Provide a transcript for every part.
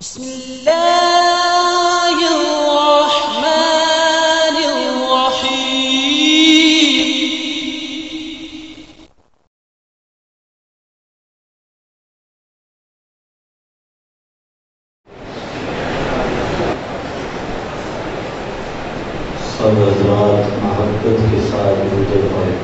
بسم الله الرحمن الرحيم. سب حضرات محبت کے ساتھ درود پڑھیں.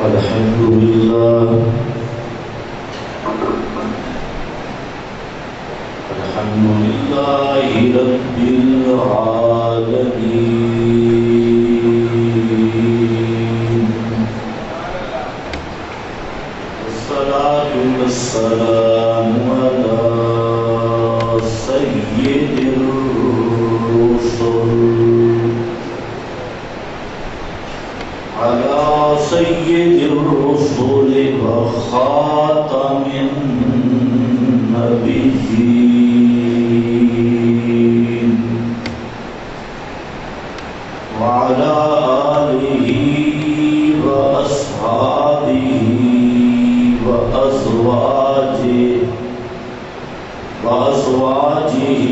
الحمد لله رب العالمين، والصلاة والسلام على سيد الرسل وخاتم النبيين وعلى آله وأصحابه وأزواجه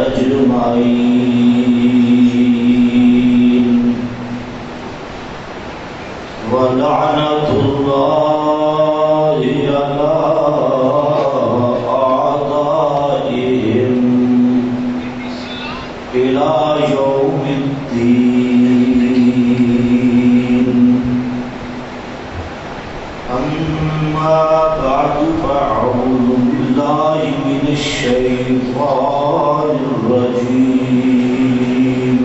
أجمعين، ولعنة الله على أعدائهم إلى يوم الدين. أما بعد، فأعوذ بالله من الشيطان الرجيم.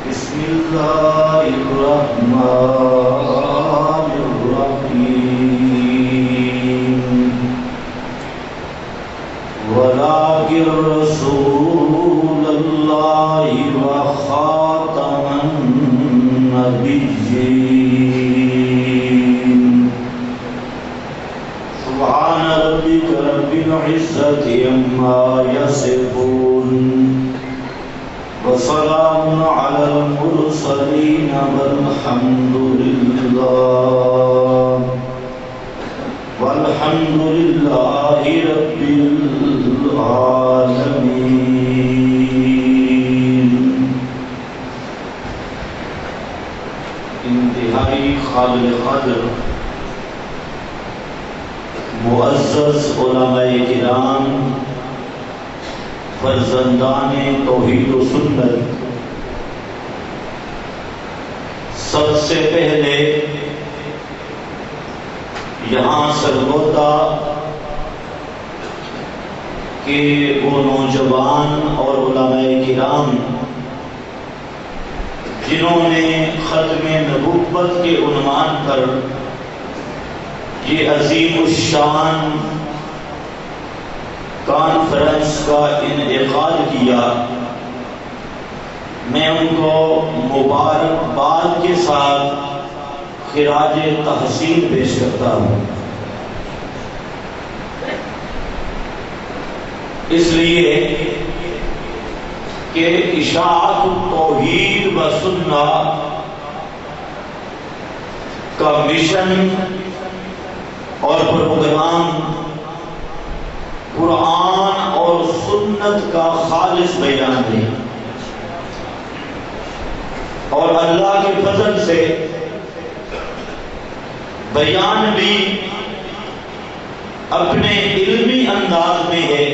بسم الله الرحمن الرحيم. ولكن رسول الله وخاتم النبيين. سبحان ربك رب العزة عما يصفون، وسلام على المرسلين، والحمد لله رب العالمين. انتہائی قابل قدر معزز علماء کرام، فرزندان توحید و سنت، سب سے پہلے یہاں سرگودا کہ وہ نوجوان اور علماء کرام جنہوں نے ختم نبوت کے عنوان پر یہ عظیم الشان کانفرنس کا انعقاد کیا، میں ان کو مبارکباد کے ساتھ خراج تحسین پیش کرتا ہوں. اس لیے کہ اشاعت التوحید و سنت کا مشن اور پروگرام قرآن اور سنت کا خالص بیان ہے، اور اللہ کے فضل سے بیان بھی اپنے علمی انداز میں ہے،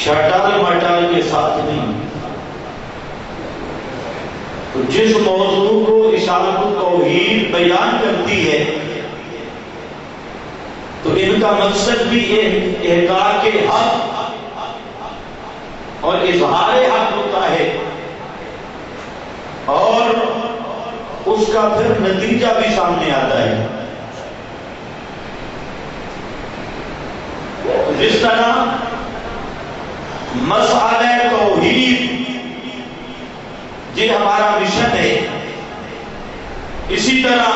شٹال مٹال کے ساتھ نہیں. تو جس موضوع کو اشاعت التوحید بیان کرتی ہے تو ان کا مقصد بھی احقاق حق اور اظہار حق ہوتا ہے، اس کا پھر نتیجہ بھی سامنے آتا ہے. جس طرح مسئلہ توحید یہ ہمارا مشن ہے، اسی طرح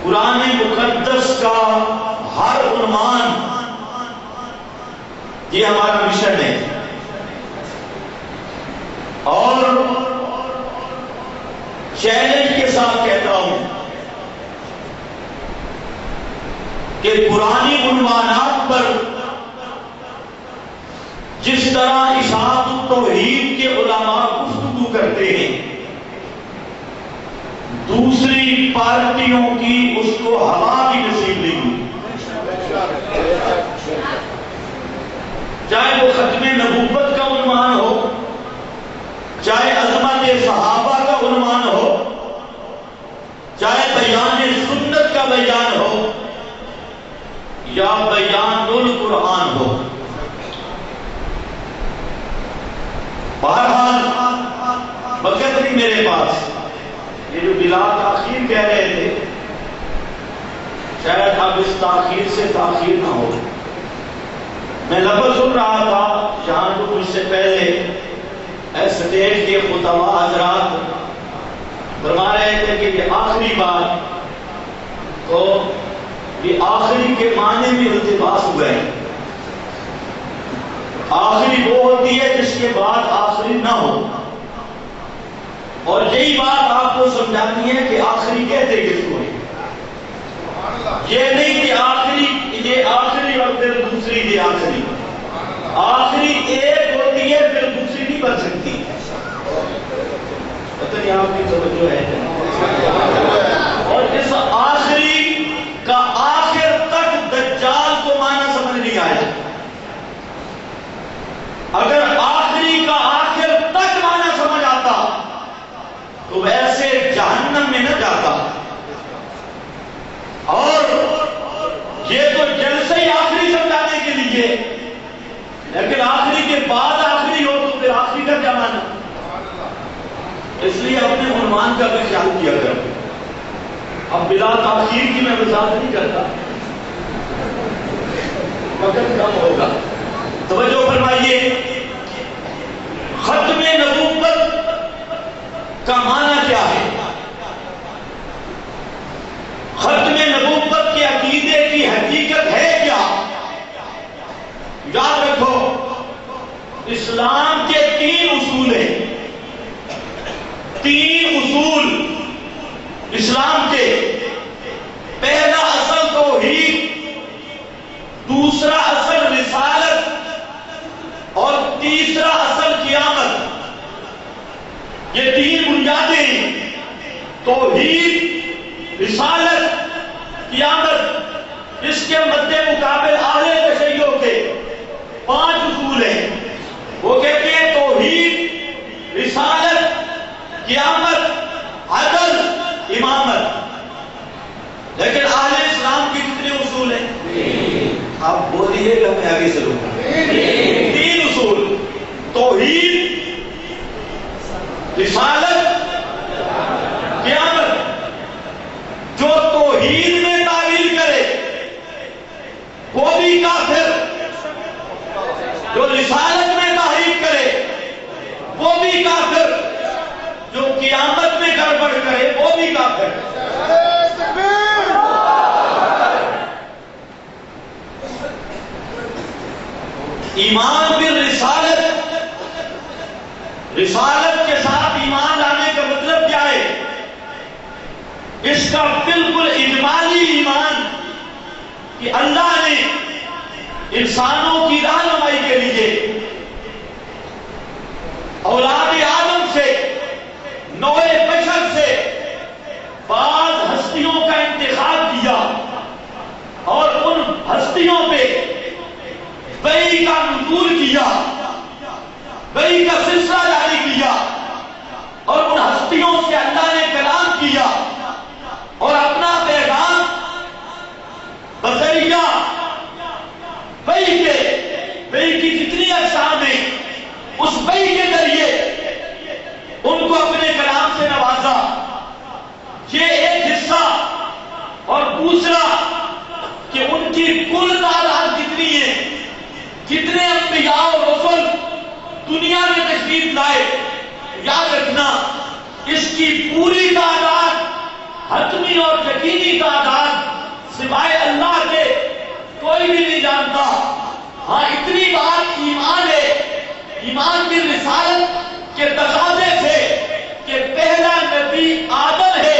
قرآن مقدس کا ہر عنوان یہ ہمارا مشن ہے. اور چیلنج کے ساتھ کہتا ہوں کہ پرانی عنوانات پر جس طرح اشاعت التوحید کے علماء گفتگو کرتے ہیں، دوسری پارٹیوں کی اس کو ہوا بھی نصیب نہیں ہوئی. چاہے وہ ختم نبوت کا عنوان ہو، چاہے عظمت صحابہ کا عنوان ہو، چاہے بیان سنت کا بیان ہو یا بیان القرآن ہو. بہرحال وقت نہیں میرے پاس. یہ جو بلا تاخیر کہہ رہے تھے، شاید اب اس تاخیر سے تاخیر نہ ہو. میں لفظ سن رہا تھا جہاں تو مجھ سے پہلے اسٹیج کے خطباء حضرات فرما رہے تھے کہ یہ آخری بات، تو یہ آخری کے معنی میں التباس ہوئے. آخری وہ ہوتی ہے جس کے بعد آخری نہ ہو، اور یہی بات آپ کو سمجھانی ہے کہ آخری کہتے کس کو ہے. یہ نہیں کہ آخری یہ آخری اور پھر دوسری یہ آخری. آخری ایک ہوتی ہے پھر دوسری نہیں بن سکتی. پتہ نہیں آپ کی توجہ ہے. اور اس آخری کا آخر تک دجال کو معنی سمجھ نہیں آیا. اگر آخری کا آخر تک معنی سمجھ آتا تو ویسے جہنم میں نہ جاتا. اور یہ تو جلسے ہی آخری سمجھانے کے لیے، لیکن آخری کے بعد آخری ہو تو پھر آخری کا کیا معنی. اس لیے اپنے عنوان کا بھی خیال کیا کرو. اب بلا تاخیر کی میں وضاحت نہیں کرتا، وقت کم ہوگا. توجہ فرمائیے. ختم نبوت کا معنی کیا ہے؟ ختم نبوت کے عقیدے کی حقیقت ہے کیا؟ یاد رکھو، اسلام کے 3 اصول ہیں. 3 اصول اسلام کے. پہلا اصل توحید، دوسرا اصل رسالت، اور تیسرا اصل قیامت. یہ 3 بنیادیں ہیں. توحید، رسالت، قیامت. اس کے مد مقابل اہل تشیع کے 5 اصول ہیں. وہ کہتے ہیں توحید، رسالت، قیامت، عدل، امامت. لیکن اہل اسلام کے کتنے اصول ہیں؟ آپ بولیے گا میں آگے چلوں گا. 3 اصول: توحید، رسالت، قیامت. جو توحید میں تعویل کرے وہ بھی کافر، جو رسالت میں تحریف کرے وہ بھی کافر، جو قیامت میں گڑبڑ کرے وہ بھی کافر. ایمان بالرسالت، رسالت کے ساتھ ایمان لانے کا مطلب کیا ہے؟ اس کا بالکل اجمالی ایمان کہ اللہ نے انسانوں کی رہنمائی کے لیے اولاد آدم سے، نوع بشر سے بعض ہستیوں کا انتخاب کیا اور ان ہستیوں پہ وحی کا نزول کیا، وحی کا سلسلہ جاری کیا، اور ان ہستیوں سے اللہ نے کلام کیا اور اپنا پیغام بذریعہ وحی کی جتنی اقسام ہیں اس وحی کے ذریعے ان کو اپنے کلام سے نوازا. دنیا میں تشریف لائے، یاد رکھنا اس کی پوری تعداد، حتمی اور یقینی تعداد سوائے اللہ کے کوئی بھی نہیں جانتا۔ ہاں اتنی بات ایمان ہے، ایمان کی رسالت کے تقاضے تھے کہ پہلا نبی آدم ہے،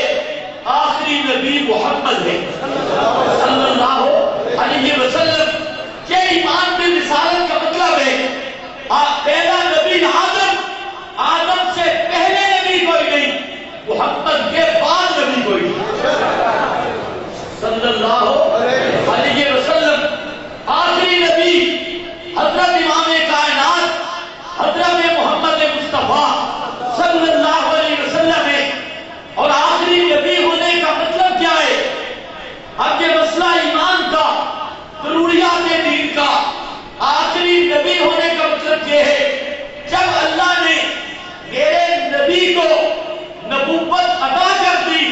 آخری نبی محمد ہے صلی اللہ علیہ وسلم۔ یہ ایمان کی رسالت کا مطلب ہے پہلا نبی آدم، آدم سے پہلے نبی کوئی نہیں، محمد کے بعد نبی کوئی نہیں صلی اللہ علیہ وسلم۔ آخری نبی حضرت امام کائنات حضرت محمد مصطفیٰ صلی اللہ علیہ وسلم ہے۔ اور آخری نبی ہونے کا مطلب کیا ہے؟ اب یہ مسئلہ ایمان کا، ضروریات دین کا، آخری نبی ہونے کا مطلب یہ ہے جب اللہ نے میرے نبی کو نبوت عطا کر دی،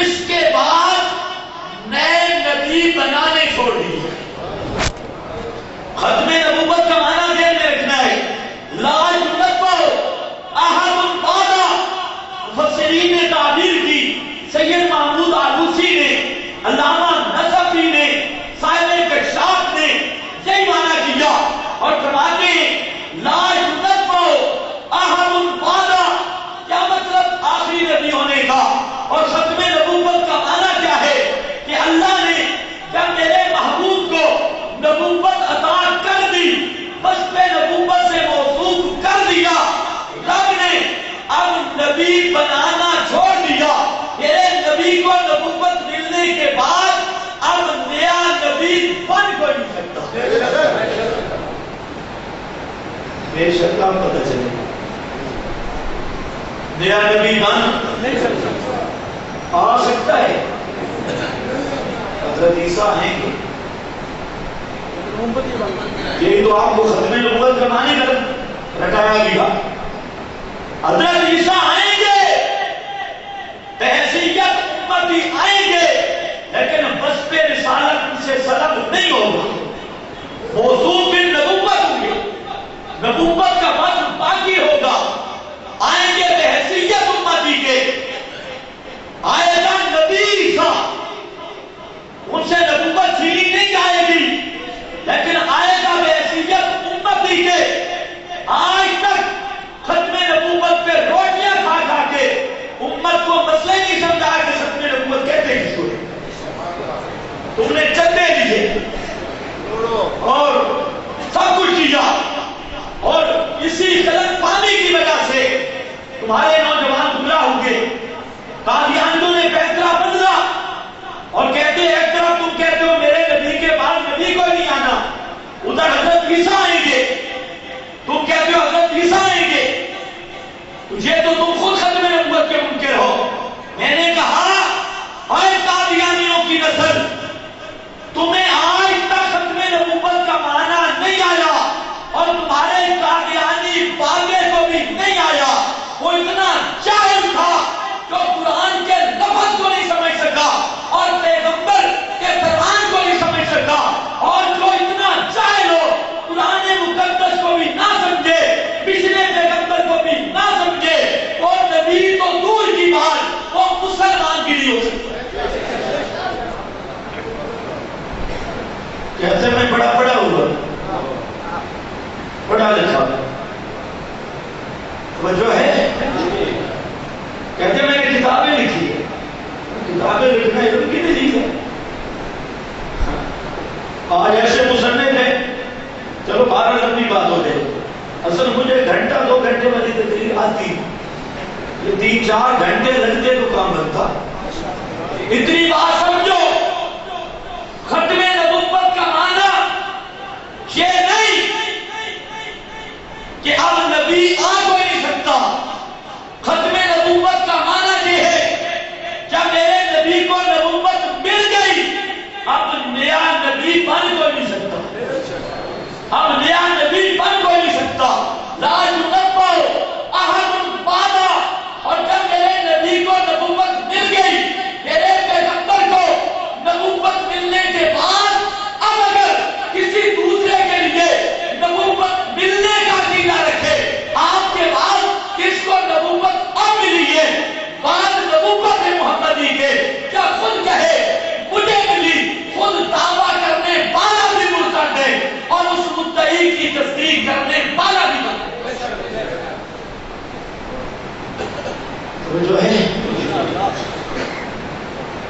اس کے بعد نئے نبی بنانے چھوڑ دیے۔ ختم نبوت کا معنی ذہن میں رکھنا ہے، لا یتبع احد بعد۔ مفسرین نے تعبیر کی، سید محمود آلوسی نے، علامہ نصفی نے، صاحب کشاف نے یہی معنی کیا اور فرماتے ہیں لا یتبع احد بعد، کیا مطلب آخری نبی ہونے کا؟ اور ختم نبوت کا معنی کیا ہے کہ اللہ نے جب میرے محبوب کو نبوت عطا کر دی، وصف نبوت سے موصوف کر دیا، رب نے اب نبی بنانا چھوڑ دیا۔ میرے نبی کو نبوت ملنے کے بعد اب نیا نبی بن کوئی نہیں سکتا۔ بے شک آپ پتہ چلے نیا نبی بن نہیں سکتا، آ سکتا ہے حضرت عیسیٰ ہیں گے، یہی تو آپ کو ختم نبوت کا معنی رٹایا گیا۔ حضرت عیسیٰ آئیں گے، بحیثیت امتی آئیں گے، لیکن وصف رسالت ان سے سلب نہیں ہوگا، موصوف بالنبوت ہوں گے، نبوت کا وصف باقی ہوگا۔ آئیں گے بحیثیت امتی کے، آئے گا نبی عیسیٰ، ان سے نبوت چھینی نہیں جائے گی، لیکن آئے گا بحیثیت امتی کے۔ آج تک ختم نبوت پہ روٹیاں کھا کھا کے امت کو مسئلہ نہیں سمجھا کہ ختم نبوت کہتے ہیں کس کو، تم نے چندے لیے اور سب کچھ کیا، اور اسی غلط فہمی کی وجہ سے تمہارے نوجوان گمراہ ہوں گے۔ قادیانیوں نے فیصلہ بدلا اور کہتے ہیں ایک طرف تم کہتے ہو میرے نبی کے بعد نبی کو نہیں آنا، ادھر حضرت عیسیٰ آئیں گے، تم کہتے ہو حضرت عیسیٰ آئیں گے، یہ تو تم خود ختم نبوت کے منکر ہو۔ میں نے کہا اے قادیانیوں کی نسل، تمہیں آج تک ختم نبوت کا معنی نہیں آیا اور تمہارے قادیانی باغے کو بھی نہیں آیا۔ وہ اتنا جاہل تھا جو قرآن کے لفظ کو نہیں سمجھ سکا اور پیغمبر کے فرمان کو نہیں سمجھ سکا، اور جو اتنا جاہل ہو قرآن مقدس کو بھی نہ سمجھے، پچھلے پیغمبر کو بھی نہ سمجھے، اور نبی تو دور کی بات وہ مسلمان بھی نہیں ہو سکتا۔ کہتے میں بڑا پڑھا ہوا، پڑھا لکھا، وجہ ہے کہتے میں نے کتابیں لکھی ہے، کتابیں لکھنا علم کی چیز ہے۔ آج ایسے مصنف ہیں، چلو 12 لمبی بات ہو جائے، اصل مجھے گھنٹہ 2 گھنٹے والی تقریر آتی، یہ 3-4 گھنٹے لگتے تو کام بنتا۔ اتنی بات سمجھو، ختم نبوت کا معنی یہ نہیں کہ اب نبی آ کوئی نہیں سکتا، ختم نبوت کا معنی یہ ہے جب میرے نبی کو نبوت مل گئی اب نیا نبی بن کوئی نہیں سکتا، اب نیا نبی بن کوئی نہیں سکتا۔ لا یتبع احد بعد، اور جب میرے نبی کو نبوت مل گئی، میرے پیغمبر کو تو جو ہے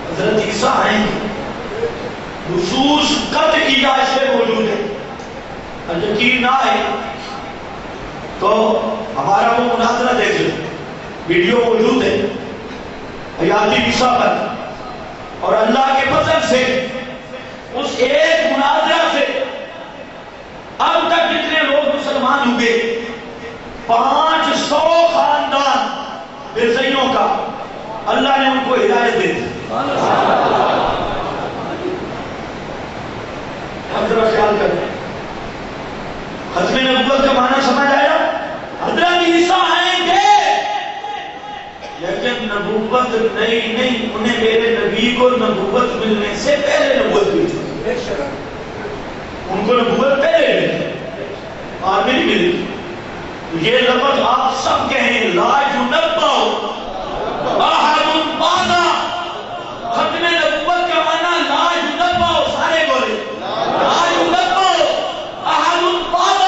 حضرت عیسیٰ آئیں گے، نصوص قطعیہ سے موجود ہے، اور یقین نہ آئے تو ہمارا وہ مناظرہ دیکھ لیں، ویڈیو موجود ہے حیاتی عیسیٰ پر، اور اللہ کے فضل سے اس ایک مناظرہ سے اب تک جتنے لوگ مسلمان ہوئے 500 خاندان مرزائیوں کا اللہ نے ان کو ہدایت دے دی۔ اب ذرا خیال کریں، ختم نبوت کا معنی سمجھ آیا؟ حضرت عیسیٰ آئیں گے لیکن نبوت نہیں، انہیں میرے نبی کو نبوت ملنے سے پہلے نبوت ملی، ان کو نبوت پہلے ملی، آج نہیں ملی۔ یہ لفظ آپ سب کہیں، لا ينبأ أحد بعد، ختم نبوت کا معنی لا ينبأ، سارے بولے لا ينبأ أحد بعد،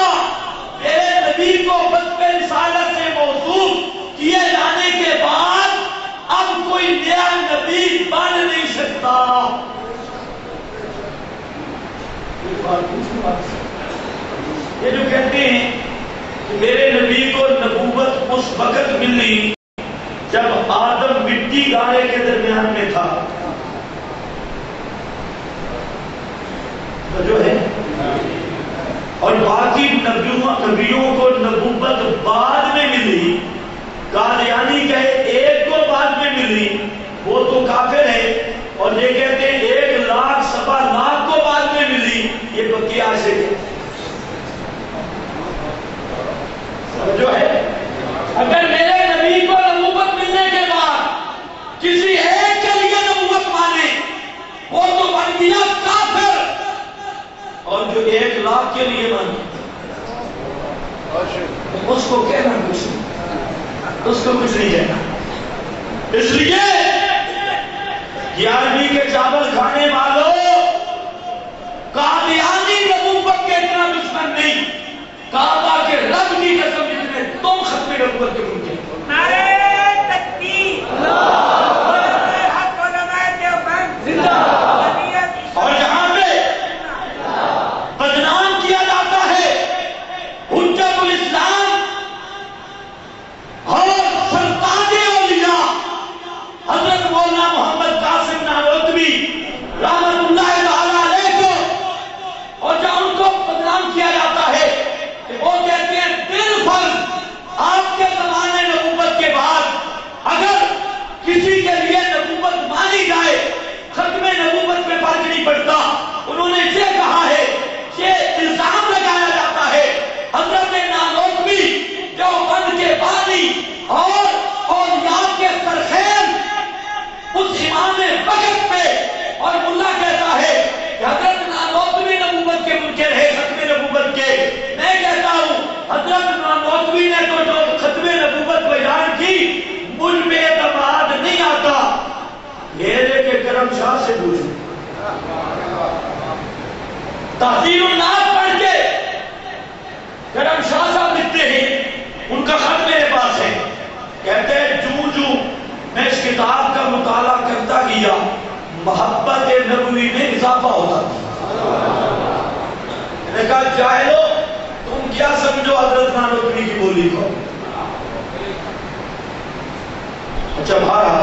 میرے نبی کو وصف رسالت سے موصوف کیے جانے کے بعد اب کوئی نیا نبی بن نہیں سکتا۔ یہ جو کہتے ہیں کہ میرے نبی کو نبوت اس وقت ملی جب آدم مٹی گارے کے درمیان میں تھا، جو ہے، اور باقی نبیوں کو نبوت بعد میں ملی، قادیانی کہے ایک کو بعد میں ملی، وہ تو کافر ہے، اور یہ کہتے ہیں 1,00,000 کو بعد میں ملی، یہ پکی عاشق ہے۔ جو ہے اگر میرے نبی کو نبوت ملنے کے بعد کسی ایک کے لیے نبوت مانے وہ تو بن گیا کافر، اور جو 1,00,000 کے لیے مانے اس کو کہنا کچھ نہیں، اس کو کچھ نہیں کہنا۔ اس لیے 11ویں کے چاول کھانے والوں، قادیانی نبوت کے اتنا دشمن نہیں، کعبہ کے رب کی قسم جتنے تم ختم نبوت کے منکر۔ نعرہ تکبیر، حق علماء دیوبند زندہ باد، اور جہاں پہ بدنام کیا جاتا ہے حجت الاسلام اور سلطان اولیاء حضرت مولانا محمد قاسم نانوتوی رحمت اللہ تعالی علیہ کو، اور جہاں ان کو بدنام کیا جاتا ہے وہ کہتے ہیں بالفرض آپ کے زمانے نبوت کے بعد اگر کسی کے لیے نبوت مانی جائے ختم نبوت میں فرق نہیں پڑتا۔ انہوں نے یہ کہا ہے، یہ الزام لگایا جاتا ہے حضرت نانوتوی دیوبند کے بانی اور اولیاء کے سرخیز اس امام وقت پہ، اور ملا کہتا ہے کہ حضرت نانوتوی نبوت کے منکر ہے، ختم نبوت کے۔ میں کہتا ہوں حضرت نانوتوی نے تو جو ختم نبوت بیان کی مجھ پہ اعتماد نہیں آتا، میرے کے کرم شاہ سے پوچھو، تحذیر الناس پڑھ کے کرم شاہ صاحب لکھتے ہیں، ان کا خط میرے پاس ہے، کہتے ہیں جو میں اس کتاب کا مطالعہ کرتا گیا محبت نبوی میں اضافہ ہوتا تھا۔ میں نے کہا جاہلو تم کیا سمجھو حضرت نانوتوی کی بولی کو؟ اچھا بھارا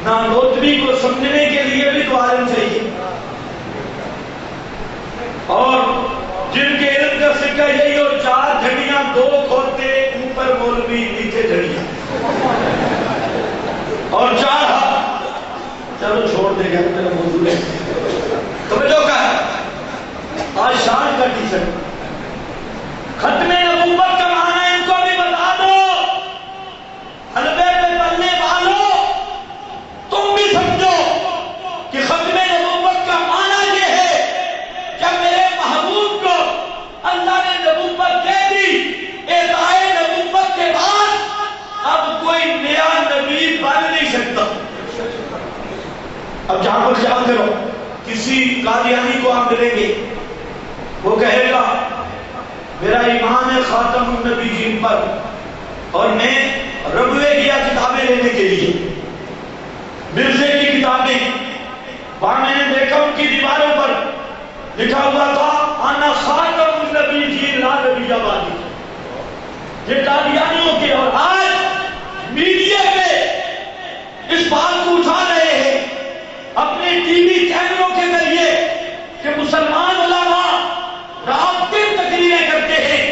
نانوتوی کو سمجھنے کے لیے بھی تو عالم چاہیے، اور جن کے علم کا سکہ یہی، اور 4 جھڑیاں 2 کھوتے اوپر مولوی نیچے جھڑیاں، اور 4 ہاتھ۔ چلو چھوڑ دے گا، میرا موضوع ہے توجہ کا ہے۔ آج شان کا ٹی شرٹ ختم نبوت کا معنی ان کو بھی بتا دو، حلبے پہ پلنے والوں تم بھی سمجھو کہ ختم نبوت کا معنی یہ ہے جب میرے محبوب کو اللہ نے نبوت دے دی، اعطائے نبوت کے بعد اب کوئی نیا نبی بن نہیں سکتا۔ اب جہاں پر خیال کرو، کسی قادیانی کو آپ ملیں گے، وہ کہے گا میرا ایمان ہے خاتم النبیین پر، اور میں ربوے گیا لینے کے لیے مرزے کی کتابیں، وہاں میں نے دیکھا ان کی دیواروں پر لکھا ہوا تھا انا خاتم النبیین لا نبی بعدی. یہ قادیانیوں کے، اور آج میڈیا پہ اس بات کو اٹھا رہے ہیں اپنے ٹی وی چینلوں کے ذریعے کہ مسلمان علماء رات دن تقریریں کرتے ہیں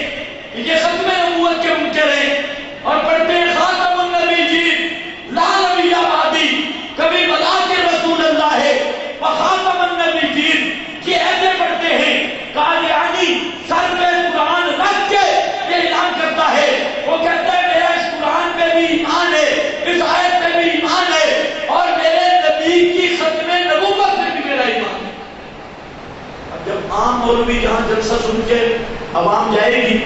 یہ ختم نبوت کے منکر ہیں اور پڑھتے ہیں خاتم النبیین لا نبی بعدی، کبھی بلا کے رسول اللہ ہے وخاتم النبیین، یہ ایسے پڑھتے ہیں. قادیانی سر پہ قرآن رکھ کے یہ اعلان کرتا ہے، وہ کہتا ہے میرا اس قرآن پہ بھی ایمان ہے، اس آیت پہ بھی ایمان ہے، اور میرے نبی کی ختم نبوت پہ بھی میرا ایمان ہے. اب جب عام مولوی یہاں جلسہ سن کے عوام جائے گی،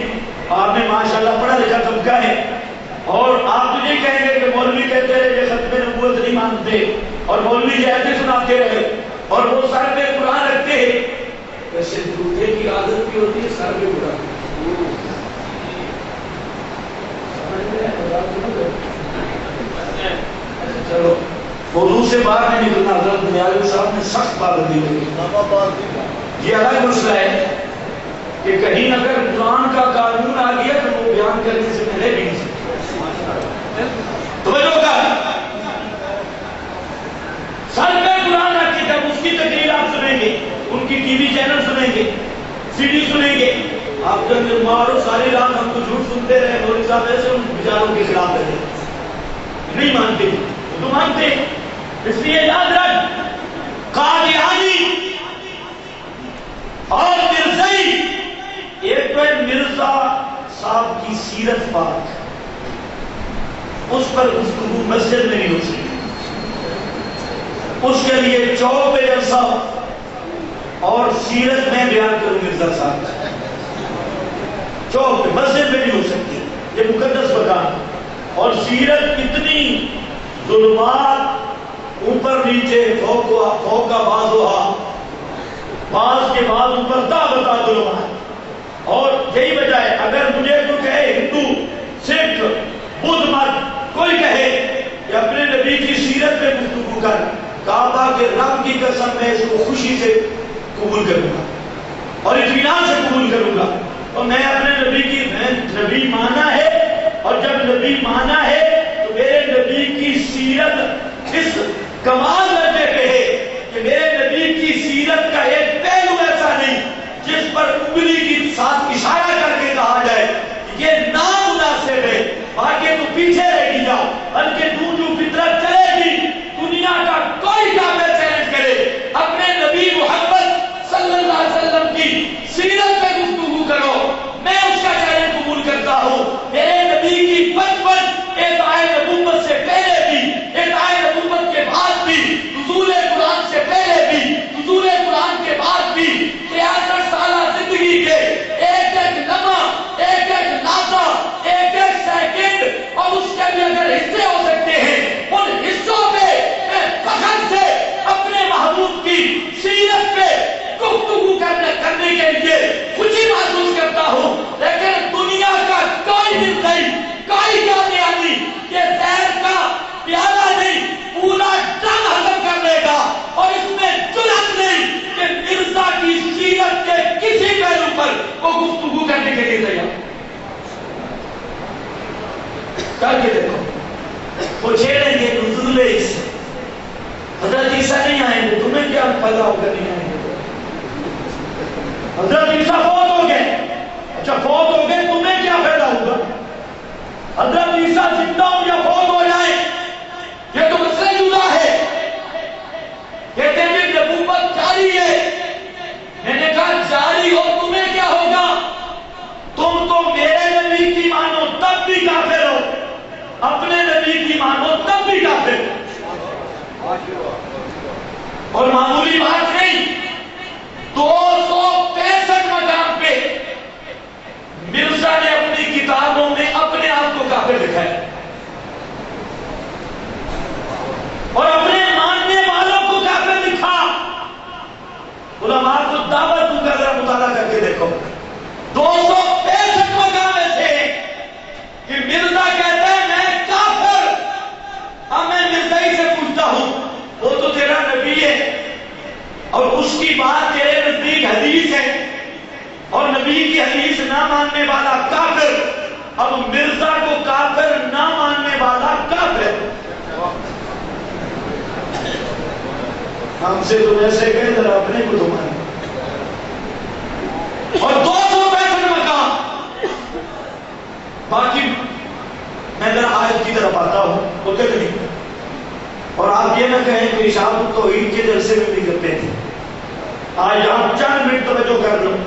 آپ نے ماشاءاللہ پڑھا لکھا طبقہ ہے، اور آپ تو یہ کہیں گے کہ مولوی کہتے رہے کہ ختم نبوت نہیں مانتے، اور مولوی یہ ایسے سناتے رہے، اور وہ سر پہ قرآن رکھتے ہیں. ویسے جوتے کی عادت بھی ہوتی ہے سر پہ قرآن. چلو موضوع سے باہر نہیں نکلنا. حضرت نیازی صاحب نے سخت پابندی کی. یہ الگ مسئلہ ہے کہ کہیں اگر قرآن کا قانون آ گیا تو وہ بیان کرنے سے پہلے بھی نہیں سکتے. توجہ کر، سر پہ قرآن رکھ کے جب اس کی تقریر آپ سنیں گے، ان کی ٹی وی چینل سنیں گے، سی ڈی سنیں گے، آپ جب مارو ساری رات ہم کو جھوٹ سنتے رہے، مولوی صاحب ایسے ان بیچاروں کے خلاف رہے، نہیں مانتے تو مانتے. اس لیے یاد رکھ، قادیانی اور مرزائی، ایک تو مرزا صاحب کی سیرت پاک، اس پر گفتگو مسجد میں نہیں ہو سکتی، اس کے لیے چوک پہ جلسہ اور سیرت میں بیان کروں مرزا صاحب، چوک پہ، مسجد میں نہیں ہو سکتی، یہ مقدس مکان. اور سیرت اتنی ظلمات، اوپر نیچے، فوق کا بعض ہوا، بعض کے بعد اوپر دا بتا ظلمات. اور یہی وجہ ہے اگر مجھے کوئی کہے ہندو، سکھ، بدھ مت، کوئی کہے کہ اپنے نبی کی سیرت پہ گفتگو کر، کعبہ کے رب کی قسم میں اس کو خوشی سے قبول کروں گا اور اطمینان سے قبول کروں گا. اور میں اپنے نبی کی، میں نبی مانا ہے، اور جب نبی مانا ہے تو میرے نبی کی سیرت اس کمال درجے پہ ہے کہ میرے نبی کی سیرت کا ایک پہلو ایسا نہیں جس پر انگلی کے ساتھ اشارہ کر کے کہا جائے یہ نامناسب ہے، باقی تو پیچھے رہ گیا، بلکہ تو جو فطرت چلے گی. دنیا کا کوئی کافر چیلنج کرے اپنے نبی محمد صلی اللہ علیہ وسلم کی سیرت پہ گفتگو کرو، میں اس کا چیلنج قبول کرتا ہوں. میرے نبی کی بچپن ادعائے نبوت سے پہلے بھی، ادعائے نبوت کے بعد بھی، نزول قرآن سے پہلے بھی، نزول قرآن کے بعد بھی، 63 سالہ زندگی کے ایک ایک لمحہ، ایک ایک لحظہ، ایک ایک سیکنڈ، اور اس کے بھی اگر حصے ہو سکتے ہیں، ان حصوں پہ میں فخر سے اپنے محبوب کی سیرت پہ گفتگو کرنے کے لیے خوشی محسوس کرتا ہوں. لیکن دنیا کا کوئی دن نہیں، کوئی کامیابی یہ زہر کا پیالہ نہیں، پورا ڈرم ختم کر لے گا. اور اس میں جرأت نہیں کہ مرزا کی سیرت کے کسی پہلو پر وہ گفتگو کرنے کے لیے تیار. کر کے دیکھو، وہ چھیڑیں گے نزول عیسیٰ، حضرت عیسیٰ نہیں آئیں گے، تمہیں کیا فائدہ ہوگا نہیں آئیں گے؟ حضرت عیسیٰ فوت ہو گئے، اچھا فوت ہو گئے، تمہیں کیا فائدہ ہوگا؟ حضرت عیسیٰ زندہ ہو یا فوت ہو جائے یہ تو مسئلہ جدا ہے. کہتے ہیں نبوت جاری ہے، میں نے کہا جاری ہو تمہیں کیا ہوگا؟ تم تو میرے نبی کی مانو تب بھی کافر ہو، اپنے نبی کی مانو تب بھی کافر ہو. اور معمولی بات نہیں، 265 مقام پہ مرزا نے اپنی کتابوں میں اپنے آپ کو کافر دکھایا اور اپنے ماننے والوں کو کافر دکھا. علماء کو دعوت دوں گا، ذرا مطالعہ کر کے دیکھو. 265 مقام ایسے کہ مرزا کہتا ہے میں کافر سے تو ایسے کہے ذرا اپنے کو تو مانے. اور 265 مقام. باقی میں ذرا آیت کی طرف آتا ہوں تو کتنی. اور آپ یہ نہ کہیں کہ اشاعت التوحید کے جلسے میں بھی کرتے تھے. آج یہاں چند منٹ توجہ کر لوں,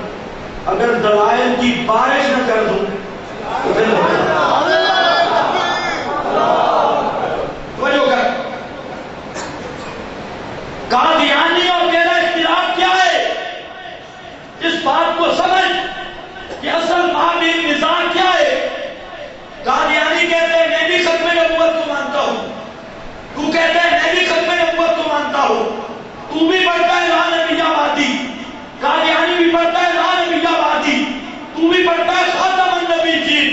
اگر دلائل کی بارش نہ کر دوں تو پھر توجہ کر. قادیانی اور تیرا اختلاف کیا ہے؟ اس بات کو سمجھ کہ اصل معاملے نظام کیا ہے. قادیانی کہتے ہیں میں بھی ختم نبوت کو مانتا ہوں, تو کہتا ہے میں بھی ختم نبوت کو مانتا ہوں, تو بھی پڑھتا ہے لا نبی آبادی, قادیانی بھی پڑھتا ہے لا نبی آبادی, تو بھی پڑھتا ہے خاتم النبی جین,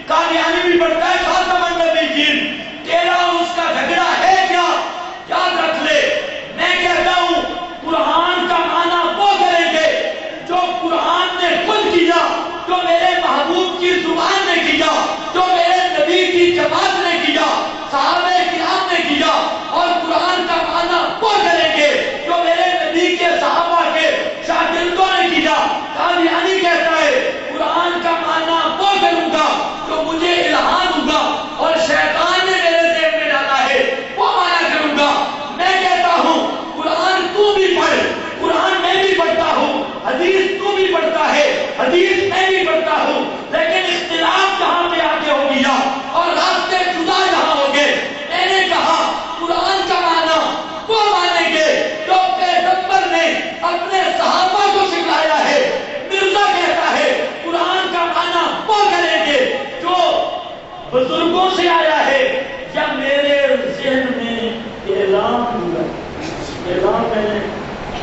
قادیانی بھی پڑھتا ہے خاتم النبی جین. تیرا اس کا جھگڑا ہے کیا؟ یاد رکھ لے, میں کہتا ہوں قرآن کا معنی وہ کریں گے جو قرآن نے خود کیا, جو میرے محبوب کی زبان نے کیا, جو میرے نبی کی جماعت نے کیا, صحابہ کرام نے کیا. اور قرآن کا معنی وہ کریں گے جو میرے نبی کے صحابہ کے شاگردوں نے کیا. قادیانی کہتا ہے قرآن کا معنی وہ کروں گا جو مجھے الہام ہوگا اور شیطان نے میرے ذہن میں ڈالا ہے, وہ معنی کروں گا. میں کہتا ہوں قرآن تو بھی پڑھ, قرآن میں بھی پڑھتا ہوں, حدیث تو بھی پڑھتا ہے, حدیث میں بھی پڑھتا ہوں, لیکن اختلاف جہاں پہ آگے ہو گیا اور راستے جدا جہاں ہو گئے. میں نے کہا قرآن کا معنی وہ مانیں گے جو پیغمبر نے اپنے صحابہ کو سکھلایا ہے. مرزا کہتا ہے قرآن کا معنی وہ کریں گے جو بزرگوں سے آیا ہے یا میرے ذہن میں اعلان ہوا. اعلان میں نے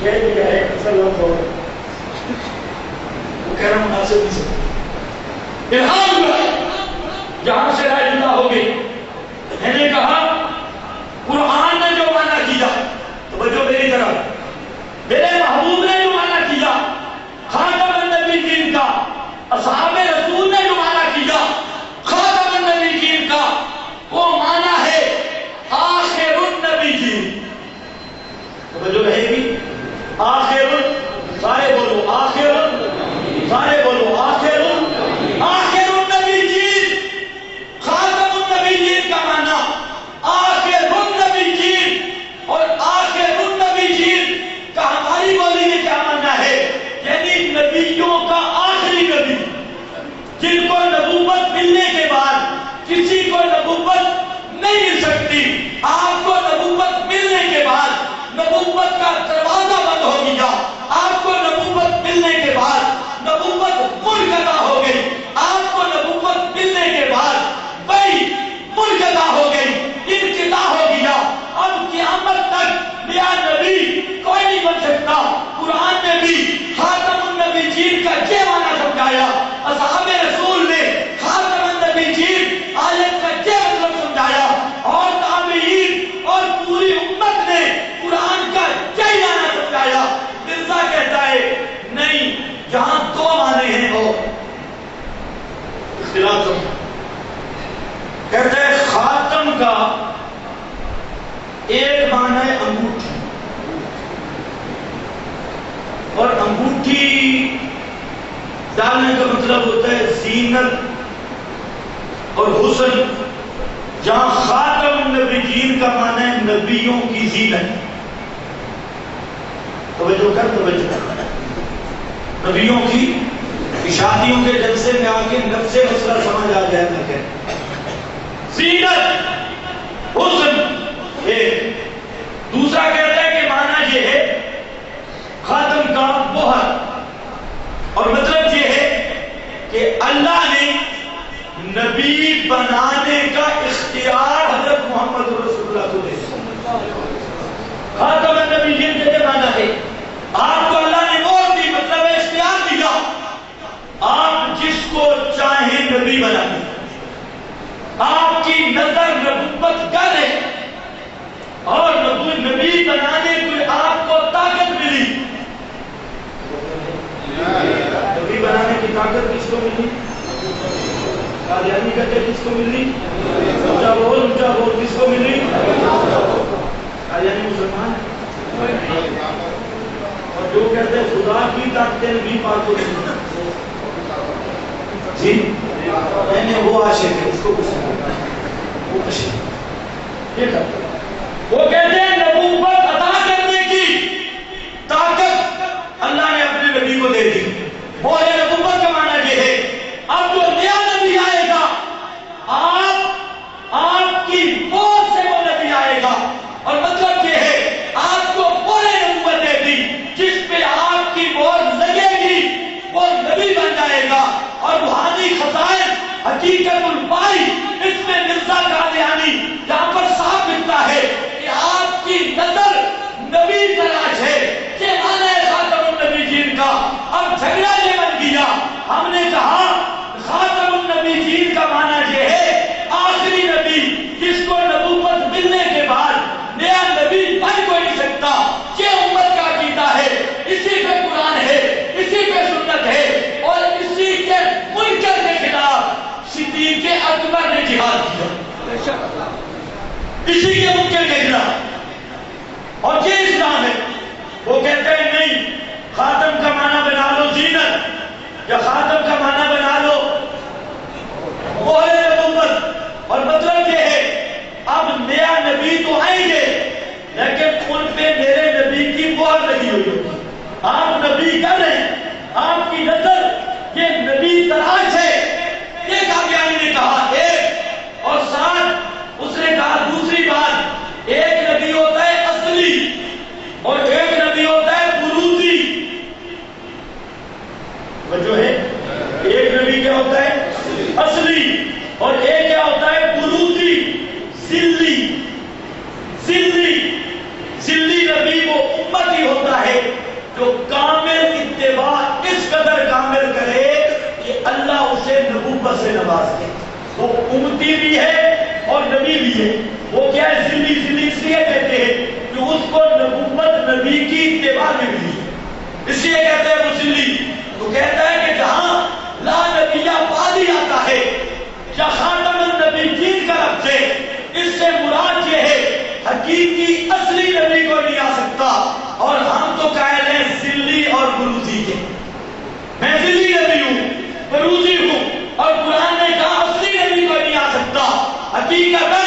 کہہ دیا ہے اصل وہ کہنا مناسب نہیں سکتا. الہام ہوا جہاں سے رائے جدا ہو گئی. میں نے کہا قرآن نے جو معنی کیا, توجہ میری طرف, میرے محبوب نے جو معنی کیا, خاتم النبی جین کا, اصحاب رسول نے جو معنی کیا خاتم النبی جین کا, وہ معنی ہے آخر النبی جین. توجہ رہے گی. آخر, سارے بولو آخر, سارے بولو آخر, آخر النبی جین. خاتم النبی جین کا معنی آخر النبی جین, اور آخر النبی جین کا ہماری بولی میں کیا معنی ہے؟ یعنی نبیوں کا آخری نبی, جن کو نبوت ملنے کے بعد کسی کو نبوت نہیں مل سکتی. آپ کو نبوت ملنے کے بعد نبوت کا دروازہ بند ہو گیا, آپ کو نبوت ملنے کے بعد نبوت منقطع ہو گئی, آپ کو نبوت ملنے کے بعد بھائی منقطع ہو گئی, انقطاع ہو گیا. اب قیامت تک نیا نبی کوئی نہیں بن سکتا. قرآن نے بھی خاتم النبی جین کا یہ معنی سمجھایا, اصحاب رسول نے خاتم النبی جین آیت کا یہ مطلب سمجھایا, اور تابعین اور پوری امت نے قرآن کا یہ معنی سمجھایا. مرزا کہتا ہے نہیں, جہاں دو معنی ہیں وہ اختلاف سمجھا. کہتا ہے خاتم کا ایک معنی ہے انگوٹھی, اور انگوٹھی ڈالنے کا مطلب ہوتا ہے زینت اور حسن. جہاں خاتم النبی جین کا معنی ہے نبیوں کی زینت. توجہ کر, توجہ کر, نبیوں کی شادیوں کے جلسے میں آ کے نفس مسئلہ سمجھ آ جائے نہ کہ زینت حسن. ایک دوسرا کہتا ہے کہ معنی یہ ہے خاتم کا مہر, اور مطلب یہ ہے کہ اللہ نے نبی بنانے کا اختیار حضرت محمد رسول اللہ کو دے دیا. خاتم النبی جین کے معنی ہے آپ کو اللہ نے مہر دی, مطلب اختیار دیا, آپ جس کو چاہیں نبی بنا دیں. آپ کی نظر نبوت کرے اور نبی بنانے کی آپ کو طاقت ملی. نبی بنانے کی طاقت کس کو ملی؟ قادیانی کہتے کس کو ملی؟ اونچا بول کس کو ملی؟ قادیانی مسلمان ہے. آپ کو جی میں نے وہ عاشق ہے اس کو کچھ وہ عاشق یہ کرتا وہ کہتے ہیں نبوت عطا کرنے کی طاقت اللہ نے اپنے نبی کو دے دی. وہ ہے نبوت کا معنی یہ ہے اب جو نیا نبی آئے گا آپ کی فوج سے وہ نبی آئے گا اور مطلب یہ ہے آپ کو پورے نبوت دے دی جس پہ آپ کی مہر لگے گی وہ نبی بن جائے گا. اور روحانی خزائن حقیقت الباری اس میں مرزا قادیانی یہاں پر صاف لکھتا ہے کہ آپ کی نظر نبی تلاش ہے کہ معنی ہے خاتم النبیین کا. اب جھگڑا یہ بن گیا ہم نے کہا خاتم النبیین کا معنی یہ ہے آخری نبی جس کو نبوت ملنے کے بعد نیا نبی بن کوئی نہیں سکتا. یہ امت کا عقیدہ ہے اسی پہ قرآن ہے اسی پہ سنت ہے اور اسی کے منکر کے خلاف صدیق اکبر نے جہاد کیا اسی کے منکر کے خلاف. اور یہ اسلام ہے. وہ کہتے ہیں نہیں خاتم کا معنی بنا لو زینت یا خاتم کا معنی بنا لو مہر نبوت اور مطلب یہ ہے اب نیا نبی تو آئیں گے لیکن ان پہ میرے نبی کی مہر نہیں ہوئی. آپ نبی کر رہے ہیں آپ کی نظر یہ نبی تلاش ہے. یہ قادیانی نے کہا ایک اور ساتھ اس نے کہا دوسری بات ایک نبی ہوتا ہے اصلی اور ایک نبی ہوتا ہے بروزی. جو ہے ایک نبی کیا ہوتا ہے اصلی اور ایک کیا ہوتا ہے بروزی ذلی. ذلی نبی وہ امت ہی ہوتا ہے جو کامل اتباع اس قدر کامل کرے کہ اللہ اسے نبوت سے نواز دے. وہ امتی بھی ہے اور نبی بھی ہے. وہ کیا ہے ذلی اس لیے کہتے ہیں کہ اس کو نبوت نبی کی اتباع میں ملی اس لیے کہتے ہیں وہ ذلی. تو کہتا ہے کہ جہاں لا نبیہ بعدی آتا ہے یا خاتم النبیین کا لفظ ہے اس سے مراد یہ ہے حقیقی اصلی نبی کو نہیں آ سکتا. اور ہم تو قائل ہیں ذلی اور بروزی کے. میں ذلی نبی ہوں بروزی ہوں اور قرآن نے کہا اصلی نبی کو نہیں آ سکتا حقیقتاً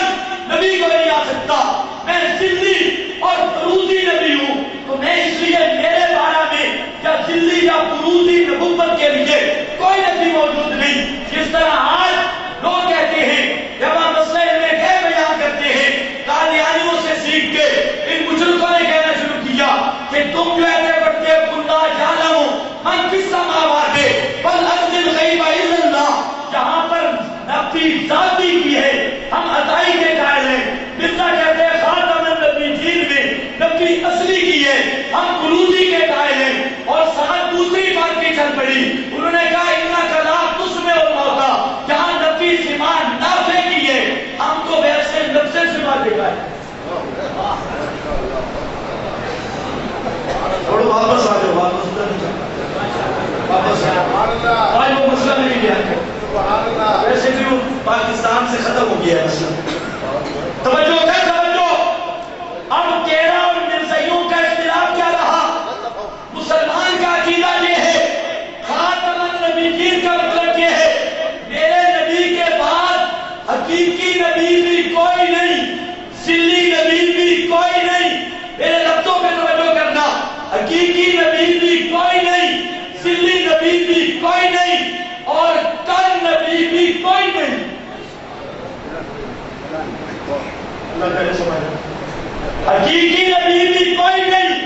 نبی کو نہیں آ سکتا. میں ذلی اور بروزی نبی ہوں تو میں اس لیے میرے بارے میں یا ذلی یا بروزی نبوت کے لیے کوئی نبی موجود نہیں. جس طرح آج لوگ کہتے ہیں جب ہم مسئلے میں کہہ بیان کرتے ہیں قادیانیوں سے سیکھ کے ان مشرکوں نے کہنا شروع کیا کہ تم جو ایسے پڑھتے ہو کلا یعلم من فی السماوات والارض الغیب الا اللہ. جہاں پر نفی ذاتی کی ہے ہم عطائی کے قائل ہیں. مرزا کہتے ہیں خاتم النبیین میں نفی اصلی کی ہے ہم بروزی کے قائل ہیں. اور ساتھ دوسری بات کی چل پڑی انہوں نے کہا اتنا کلام تسمع الموتا جہاں نفی سمان نافع کی ہے ہم تو ویسے نفس سما دے گا. تھوڑا واپس آ جاؤ واپس آج وہ مسئلہ نہیں گیا ویسے بھی وہ پاکستان سے ختم ہو گیا ہے مسئلہ. توجہ ہے توجہ. اب کیرا اور مرزائیوں کا اختلاف کیا رہا. مسلمان کا عقیدہ یہ ہے خاتم النبیین کا مطلب یہ ہے میرے نبی کے بعد حقیقی نبی بھی کوئی نہیں ذلی نبی بھی کوئی نہیں. میرے لفظوں پہ توجہ کرنا حقیقی نبی بھی کوئی نہیں ذلی نبی بھی کوئی نہیں اور کل نبی بھی کوئی نہیں. حقیقی نبی بھی کوئی نہیں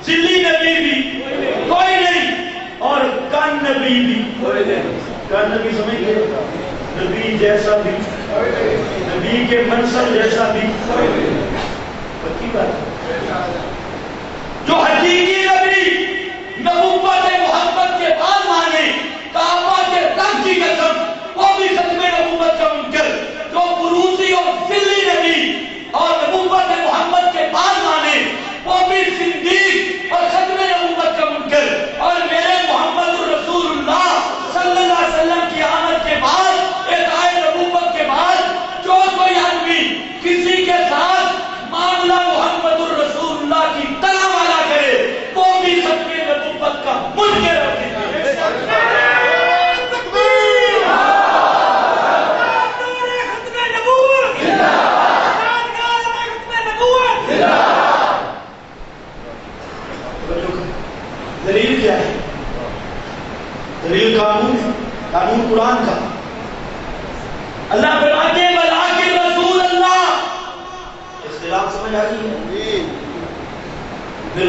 ذلی نبی بھی کوئی نہیں اور کن نبی بھی کوئی نہیں. کن نبی سمجھ گئے نبی جیسا بھی نبی کے منصب جیسا بھی کوئی نہیں. پکی بات جو حقیقی نبی نبوت محمد کے بعد مانے کعبہ کے رب کی قسم وہ بھی سچ میں نبوت کا منکر. جو بروزی اور ذلی نبی اور نبوت محمد کے بعد مانے وہ بھی صدیق اور ختم نبوت کا منکر. اور میرے محمد رسول اللہ صلی اللہ علیہ وسلم کی آمد کے بعد ادعائے نبوت کے بعد جو کوئی آدمی کسی کے ساتھ معاملہ محمد رسول اللہ کی طرح والا کرے وہ بھی سب کے نبوت کا منکر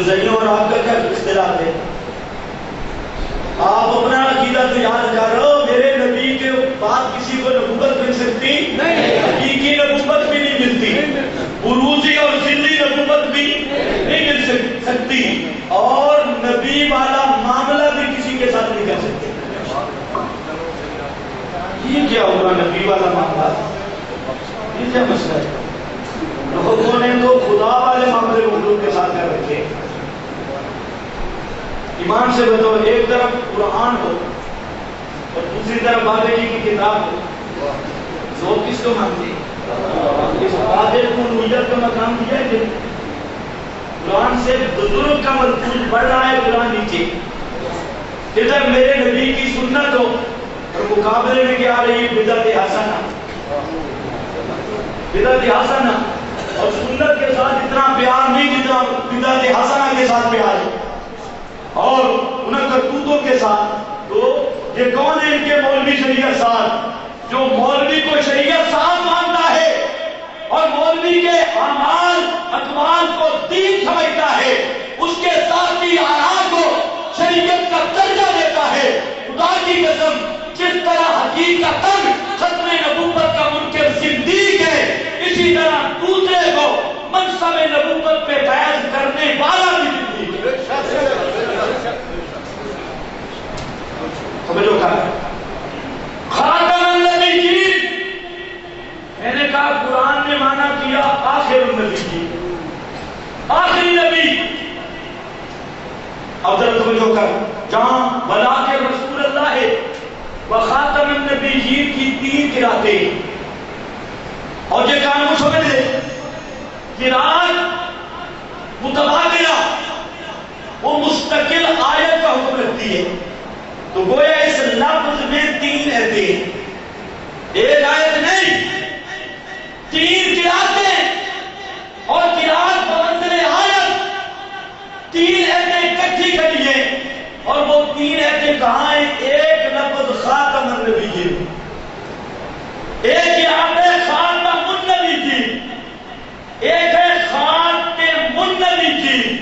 مرزائیوں اور آپ کا کیا اختلاف ہے؟ آپ اپنا عقیدہ تو یاد کر رہے ہو، میرے نبی کے بعد کسی کو نبوت مل سکتی نہیں، حقیقی نبوت بھی نہیں ملتی، بروزی اور ذلی نبوت بھی نہیں مل سکتی، اور نبی والا معاملہ بھی کسی کے ساتھ نہیں کر سکتے۔ یہ کیا ہوگا نبی والا معاملہ؟ یہ کیا مسئلہ ہے؟ لوگوں نے تو خدا والے معاملے اردو کے ساتھ کر رکھے۔ ایمان سے بتاؤ، ایک طرف قرآن ہو اور دوسری طرف بابا جی کی کتاب ہو، لوگ کس کو مانتے ہیں؟ اس قادر کو نویت کا مقام دیا ہے کہ قرآن سے بزرگ کا ملفوظ بڑھ رہا ہے، قرآن نیچے۔ ادھر میرے نبی کی سنت ہو اور مقابلے میں کیا آ رہی ہے؟ بدعت حسنہ، بدعت حسنہ، اور سنت کے ساتھ اتنا پیار نہیں جتنا بدعت حسنہ کے ساتھ پیار ہے، اور ان کرتوتوں کے ساتھ۔ تو یہ کون ہے ان کے مولوی شریعت ساز؟ جو مولوی کو شریعت ساز مانتا ہے اور مولوی کے اعمال اقوال کو دین سمجھتا ہے، اس کے ذاتی آرا کو شریعت کا درجہ دیتا ہے۔ خدا کی قسم، جس طرح حقیقتاً ختم نبوت کا منکر صدیق ہے، اسی طرح دوسرے کو منصب نبوت پہ فیض کرنے والا بھی صدیق ہے۔ سمجھو کہا خاتم النبیین، میں نے کہا قرآن نے مانا کیا آخر النبیین، آخری نبی۔ اب ذرا سمجھو کر، جہاں بلا کے رسول اللہ ہے وہ خاتم النبیین کی 3 قراتیں، اور یہ کام کو سمجھ لے، قرآن متبادلہ، وہ مستقل آیت کا حکم رکھتی ہے۔ تو گویا اس لفظ میں 3 ایتیں، ایک آیت نہیں، 3 قراتیں، اور قرات بمثل آیت 3 ایتیں اکٹھی کری ہیں، اور وہ 3 ایتیں کہاں ہیں؟ ایک لفظ خاتم النبیین، ایک قرات ہے خاتم النبی کی، ایک ہے خاتم النبی کی،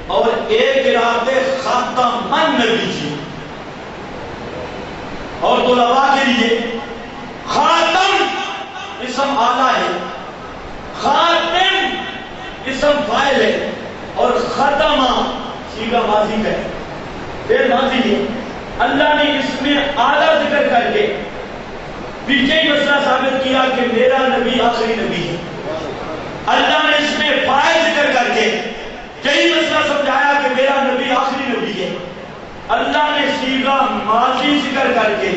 اور ایک قرات ہے خاتم النبی کی۔ اور طلباء کے لیے خاتم اسم آلہ ہے، خاتم اسم فاعل ہے، اور ختمہ صیغہ ماضی کا ہے، پھر ماضی ہے۔ اللہ نے اس میں آلہ ذکر کر کے پیچھے ہی مسئلہ ثابت کیا کہ میرا نبی آخری نبی ہے۔ اللہ نے اس میں فاعل ذکر کر کے یہی مسئلہ سمجھایا کہ میرا نبی آخری نبی ہے۔ اللہ نے صیغہ ماضی ذکر کر کے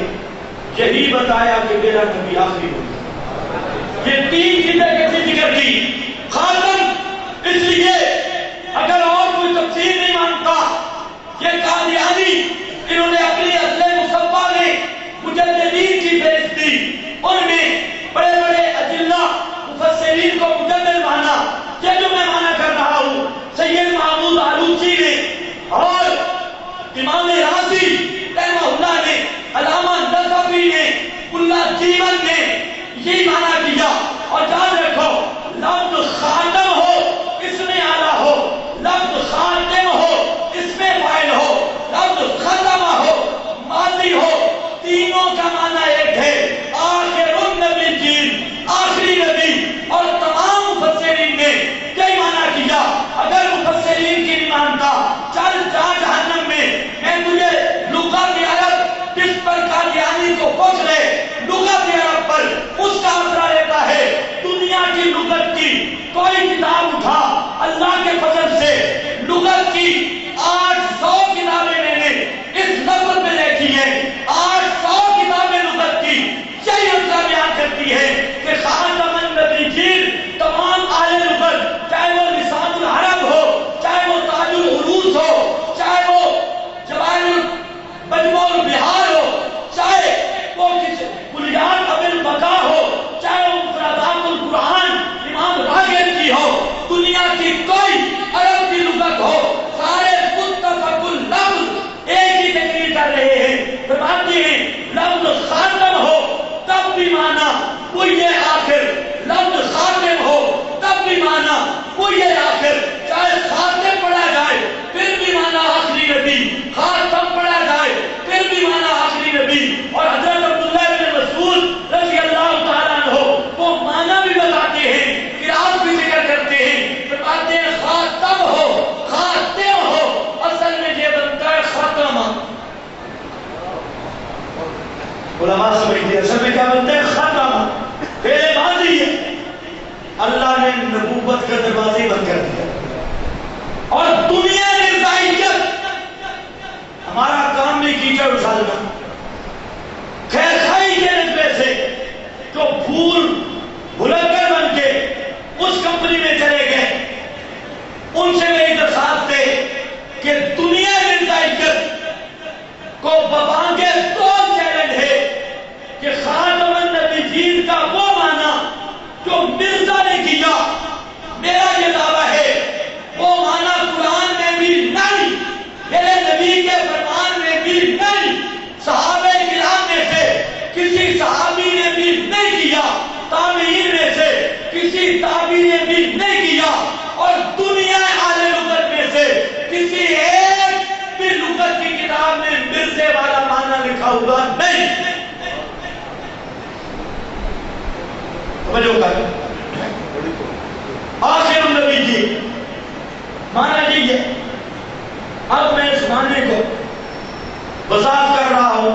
یہی بتایا کہ میرا نبی آخری نبی ہے۔ یہ 3 چیزیں کیسے ذکر کی؟ خاتم اس لیے اگر اور کوئی تفسیر نہیں مانتا، یہ قادیانی انہوں نے اپنی اصل مصطفیٰ نے مجددین کی بےعزتی، ان میں بڑے بڑے اجلہ مفسرین کو مجدد مانا، یہ جو میں مانا کر رہا ہوں، سید محمود آلوچی نے اور امام رازی رحمہ اللہ نے، علامہ نصفی نے، اللہ جیون نے یہ مانا کیا۔ اور یاد رکھو، لفظ خاتم ہو اس میں آلہ ہو، لفظ خاتم ہو اس میں فاعل ہو، لفظ ختمہ ہو ماضی ہو، تینوں کا معنی ایک ہے، آخر النبیین، آخری نبی، اور تمام بات سمجھتے ہیں، اصل میں کیا بنتا ہے؟ ختم، پہلے ماضی ہے، اللہ نے نبوت کا دروازے بند کر دیا اور دنیا مرزائیت، ہمارا کام نہیں کیچڑ اچھالنا، خیر خائی کے نسبے سے جو پھول بھلکر بن کے اس کمپنی میں چلے گئے، ان سے میری درخواست ہے کہ دنیا مرزائیت کو ببانگے تو چیلنج ہے کہ خاتم النبیین کا وہ معنی جو مرزا نے کیا، میرا یہ دعویٰ ہے وہ معنی قرآن میں بھی نہیں، میرے نبی کے فرمان میں بھی نہیں، صحابہ کرام میں سے کسی صحابی نے بھی نہیں کیا، تابعین میں سے کسی تابعی نے بھی نہیں کیا، اور دنیا اہل لغت میں سے کسی ایک بھی لغت کی کتاب میں مرزے والا معنی لکھا ہوا نہیں۔ توجہ کر، آخر النبی جی معنی جی ہے۔ اب میں اس معنی کو وضاحت کر رہا ہوں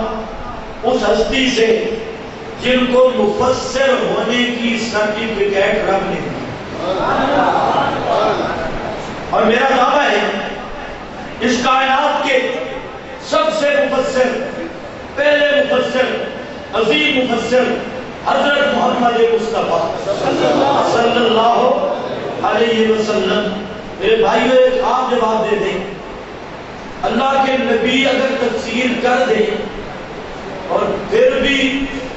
اس ہستی سے جن کو مفسر ہونے کی سرٹیفکیٹ رب نے دی، اور میرا دعویٰ ہے اس کائنات کے سب سے مفسر، پہلے مفسر، عظیم مفسر حضرت محمد مصطفیٰ صلی اللہ علیہ وسلم۔ میرے بھائیو ایک آپ جواب دے دیں، اللہ کے نبی اگر تفسیر کر دیں اور پھر بھی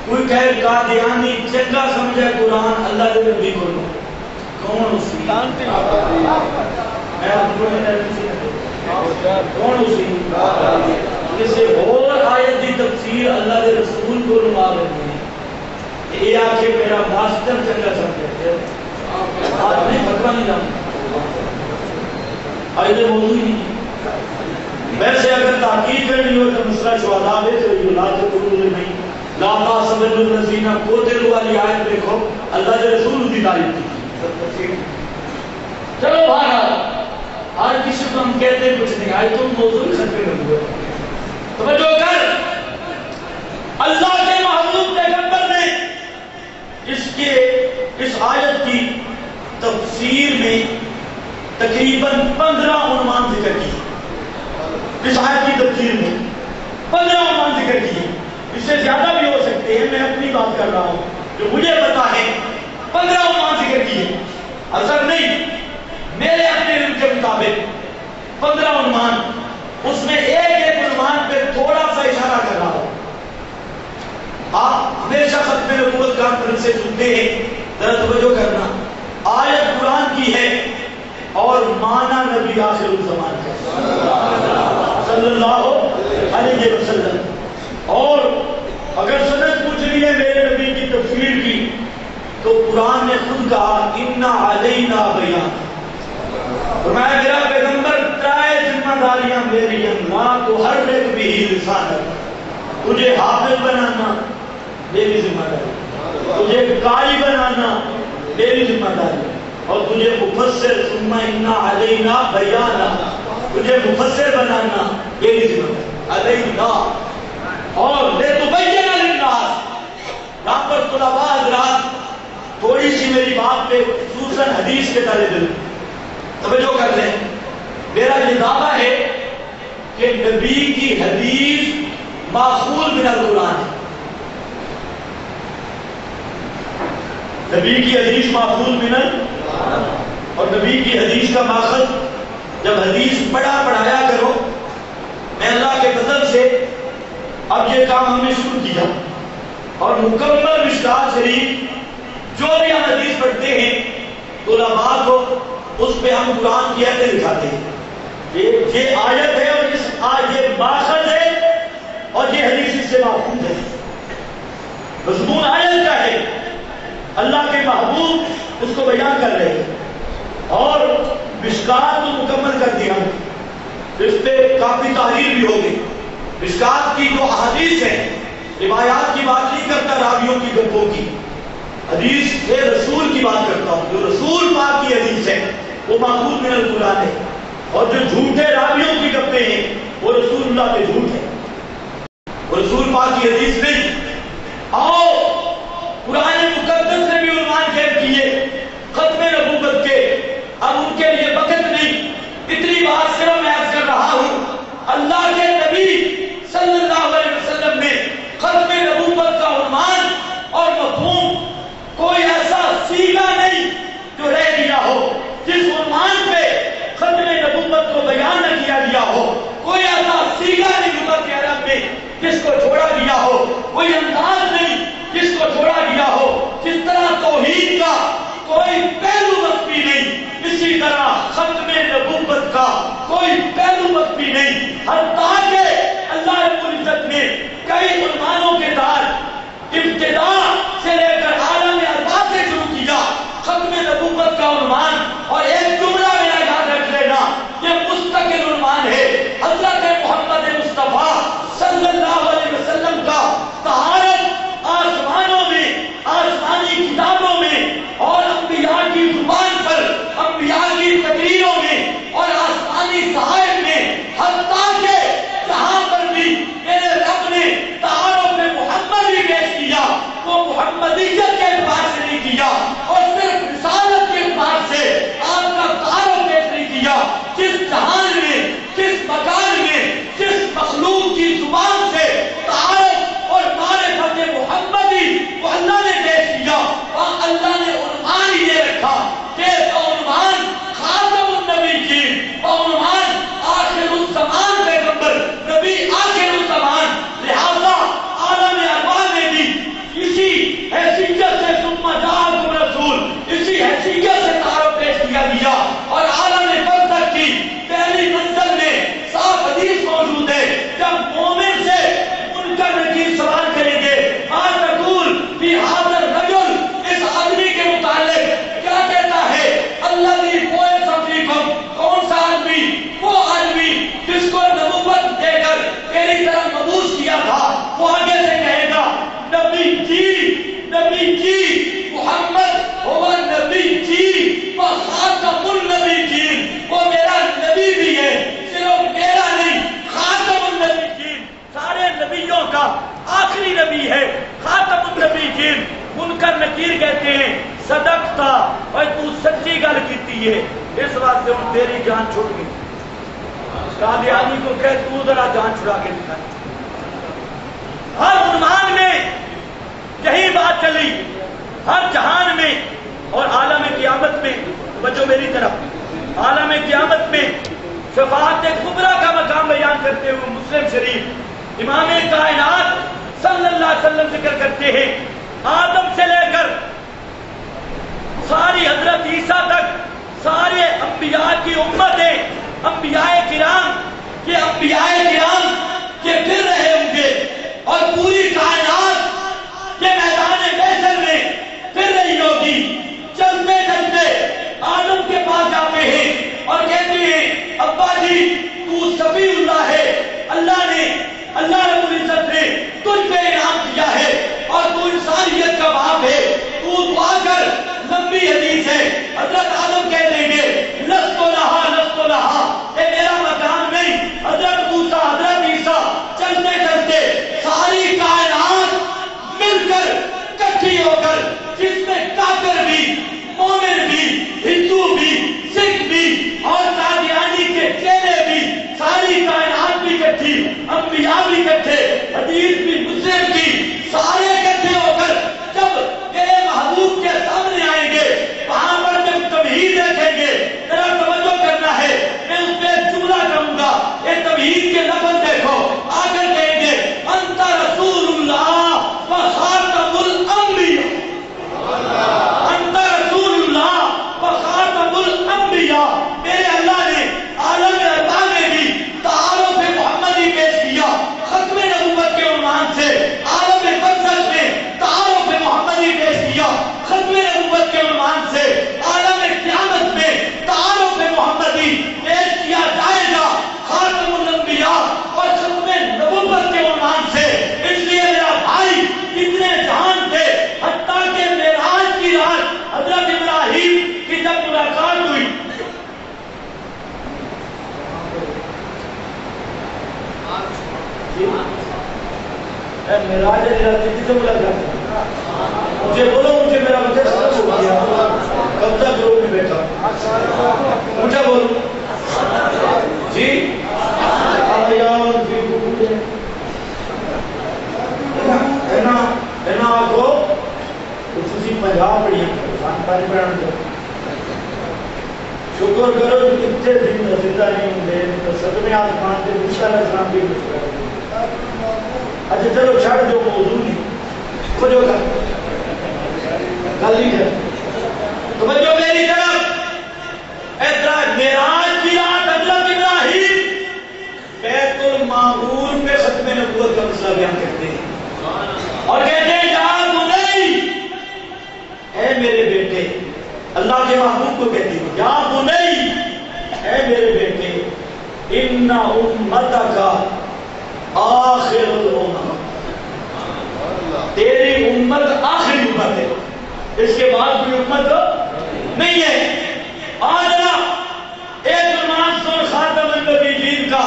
کوئی کہے قادیانی چنگا سمجھے قرآن اللہ کے نبی کو لو، کون اسی؟ میں آپ کو کون اسی؟ کسی اور آیت دی تفسیر اللہ کے رسول کو لما رہے ہیں، یہ آکے میرا ماسٹر چنگا سمجھے، آج نہیں بکرا نہیں جانتا، آج یہ موضوع ہی نہیں۔ ویسے اگر تحقیق کرنی ہو تو مسئلہ شہداء ہے تو یہ لا تقولوا نہیں، لا تحسبن الذین قتلوا والی آیت دیکھو، اللہ کے رسول کی تعریف کی۔ چلو بہرحال آج کسی کو ہم کہتے ہیں کچھ نہیں، آج تم موضوع ہی سب پہ نہیں ہوئے۔ توجہ کر، اللہ کے محبوب پیغمبر نے اس آیت کی تفسیر میں تقریباً 15 عنوان ذکر کی، اس آیت کی تفسیر میں 15 عنوان ذکر کیے، اس سے زیادہ بھی ہو سکتے ہیں، میں اپنی بات کر رہا ہوں جو مجھے پتا ہے، 15 عنوان ذکر کیے، اثر نہیں میرے اپنے علم کے مطابق 15 عنوان، اس میں ایک عنوان پہ تھوڑا سا اشارہ کر رہا ہوں۔ آپ ہمیشہ ختم نبوت کانفرنس سے سنتے ہیں، ذرا توجہ کرنا، آیت قرآن کی ہے اور معنی نبی آخر الزمان کا صلی اللہ علیہ وسلم، اور اگر سند پوچھ رہی ہے میرے نبی کی تفسیر کی تو قرآن نے خود کہا اِنَّ عَلَيْنَا بیان، فرمایا میرا پیغمبر ترائے ذمہ داریاں میری ہیں، ماں تو ہر ایک بھی لسانت، تجھے حافظ بنانا میری ذمہ داری، تجھے قاری بنانا میری ذمہ داری، اور تجھے مفسر ثم اِنَّ عَلَيْنَا بیانا، تجھے مفسر بنانا میری ذمہ داری، علینا، اور لِتُبَيِّنَ لِلنَّاسِ، یہاں پر طلباء حضرات تھوڑی سی میری بات پہ خصوصاً حدیث کے طالب علم توجہ کر لیں، میرا یہ دعویٰ ہے کہ نبی کی حدیث ماخوذ من القرآن ہے، نبی کی حدیث ماخوذ من القرآن، اور نبی کی حدیث کا ماخذ، جب حدیث پڑھایا کرو، میں اللہ کے فضل سے اب یہ کام ہم نے شروع کیا، اور مکمل مشکات شریف جو بھی ہم حدیث پڑھتے ہیں طلباء کو اس پہ ہم قرآن کی آیتیں دکھاتے ہیں، یہ آیت ہے اور یہ ماخذ ہے اور یہ حدیث اس سے ماخوذ ہے، مضمون آیت کا ہے، اللہ کے محبوب اس کو بیان کر رہے ہیں، اور مشکات کو مکمل کر دیا، اس پہ کافی تحریر بھی ہوگی، مشکات کی جو احادیث ہیں، روایات کی بات نہیں کرتا، راویوں کی گپوں کی، حدیث کے رسول کی بات کرتا ہوں، جو رسول پاک کی حدیث ہے وہ ماخوذ من القرآن ہے، اور جو جھوٹے راویوں کی گپیں ہیں وہ رسول اللہ کے جھوٹ ہے، وہ رسول پاک کی حدیث نہیں، آؤ قرآن مقدس نے بھی عنوان کہہ دیے ختم نبوت کے. اب ان کے لیے وقت نہیں. اتنی بات صرف میں عرض کر رہا ہوں اللہ کے نبی صلی اللہ علیہ وسلم نے ختم نبوت کا عنوان اور مفہوم کوئی ایسا سیگا نہیں جو رہ گیا ہو جس عنوان پہ ختم نبوت کو بیان نہ کیا گیا ہو. کوئی ایسا سیگا نہیں لغت عرب میں جس کو چھوڑا گیا ہو. کوئی انداز نہیں جس کو چھوڑا گیا ہو. جس طرح توحید کا کوئی پہلو مخفی نہیں اسی طرح ختم نبوت کا کوئی پہلو مخفی نہیں. حتیٰ کہ اللہ رب العزت نے کئی عنوانوں کے ساتھ ابتدا سے لے کر عالم ارواح سے شروع کیا ختم نبوت کا عنوان. اور ایک جملہ میرا یاد رکھ لینا یہ مستقل عنوان ہے. حضرت محمد مصطفیٰ صلی اللہ علیہ وسلم کا طہارت آسمانوں میں آسمانی کتابوں میں اور انبیاء کی زبان پر انبیاء کی تقریروں میں اور آسمانی صحائف میں حتیٰ کہ جہاں پر بھی میرے رب نے تعارف محمد ہی پیش کیا وہ محمدیت کے اعتبار سے نہیں کیا اور صرف رسالت کے اعتبار سے آپ کا تعارف پیش نہیں کیا. جس جہان میں جس مکان میں جس مخلوق کی زبان سے تعارف اور معرفت محمدی وہ اللہ نے پیش کیا اور اللہ نے عنوان یہ رکھا کہ عنوان خاتم النبیین اور عنوان آخر الزمان پیغمبر نبی آخر الزمان. لہذا عالم ارواح میں بھی اسی حیثیت سے ثم جاءکم رسول اسی حیثیت سے تعارف پیش کیا گیا. اور عالم برزخ کی پہلی منزل میں صاف حدیث موجود ہے جب مومن سے منکر نکیر سوال کریں گے ما تقول فی ھذا الرجل اس آدمی کے متعلق کیا کہتا ہے الذی بعث فیکم کون سا آدمی وہ آدمی جس کو نبوت دے کر میری طرف مبعوث کیا تھا. وہ آگے سے کہے گا نبی جی محمد ہوا نبی جی وہ خاتم النبیین وہ میرا نبی بھی ہے صرف میرا نہیں خاتم النبیین سارے نبیوں کا آخری نبی ہے خاتم النبیین. منکر نکیر کہتے ہیں صدقتا اور تو سچی گل کیتی ہے اس واسطے ان تیری جان چھوٹ گئی. قادیانی کو کہ تو ذرا جان چھڑا کے دکھا. ہر عنوان میں یہی بات چلی ہر جہان میں اور عالم قیامت میں. بچوں میری طرف عالم قیامت میں شفاعت کبریٰ کا مقام بیان کرتے ہوئے مسلم شریف امام کائنات صلی اللہ علیہ وسلم ذکر کرتے ہیں آدم سے لے کر ساری حضرت عیسیٰ تک سارے انبیاء کی امتیں انبیاء کرام یہ پھر رہے ہوں گے اور پوری کائنات کے میدان محشر میں پھر رہی ہوگی. چلتے چلتے آدم کے پاس جاتے ہیں اور کہتے ہیں ابا جی تو صفی اللہ ہے اللہ رب العزت نے تجھ پہ انعام کیا ہے اور تو انسانیت کا باپ ہے تو دعا کر. لمبی حدیث ہے. حضرت آدم کہہ دیں گے لستو لہا اے میرا مکان نہیں. حضرت موسیٰ حضرت عیسیٰ چلتے چلتے ساری کائنات مل کر کٹھی ہو کر جس میں کافر بھی مومن بھی ہندو بھی سکھ بھی اور قادیانی کے چہرے بھی ساری کائنات بھی کٹھی انبیاء بھی کٹھے حدیث بھی مسلم کی سارے کٹھے ہو کر جب میرے محبوب کے سامنے آئیں گے وہاں پر جب توحید دیکھیں گے ذرا توجہ کرنا ہے میں اس پہ جملہ کروں گا. یہ توحید کے لفظ دیکھو آ کر کہیں گے انت رسول اللہ و خاتم الانبیاء انت رسول اللہ و خاتم الانبیاء. میرے اللہ نے عالم ارواح میں بھی تعارف محمدی پیش کیا ختم نبوت کے عنوان سے. عالم برزخ میں تعارف محمدی پیش کیا ختم نبوت کے عنوان سے. عالم قیامت میں تعارف محمدی پیش کیا جائے گا خاتم الانبیاء اور ختم نبوت کے عنوان سے. اس لیے میرا بھائی اتنے جہان تھے حتیٰ کہ معراج کی رات حضرت ابراہیم کی جب ملاقات ہوئی معراج کی رات کسی سے ملاقات اونچا بولو جی کو پنجاب پڑھی شکر کرو کتنے دن زندہ نہیں ہوں صدمے آسمان سے موسیٰ علیہ السلام بھی اچھا چلو چھڑ جو موضوع نہیں توجہ کر کل نہیں ہے توجہ میری طرف ادھر معراج کی رات حضرت ابراہیم بیت المعمور پہ ختم نبوت کا مسئلہ بیان کرتے ہیں اور کہتے ہیں یا بنی اے میرے بیٹے اللہ کے محبوب کو کہتی ہیں یا بنی اے میرے بیٹے ان امتک آخر الامم تیری امت آخری امت ہے اس کے بعد کوئی امت نہیں ہے آجنا ایک فرمان سن خاتم النبیین کا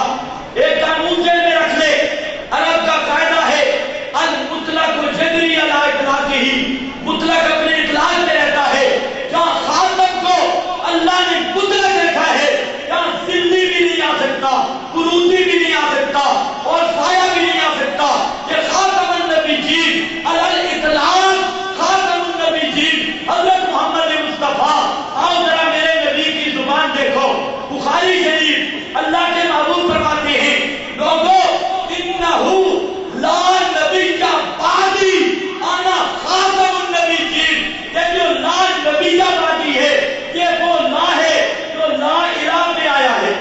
ایک قانون جیل میں رکھ لے عرب کا قاعدہ ہے المطلق جبری علی اطلاقہ ہی مطلق اپنے اطلاق میں رہتا ہے جہاں خاتم کو اللہ نے مطلق رکھا ہے جہاں زندی بھی نہیں آ سکتا قروضی بھی نہیں آ سکتا اور سایہ بھی نہیں آ سکتا یہ خاتم النبیین علی الاطلاق خاتم النبیین حضرت محمد مصطفیٰ آؤ ذرا میرے نبی کی زبان دیکھو بخاری شریف اللہ کے محبوب فرماتے ہیں لوگوں انہو لا نبی کا بعدی انا خاتم النبیین یہ جو لا نبی کا بعدی ہے یہ وہ لا ہے جو لا الہ میں آیا ہے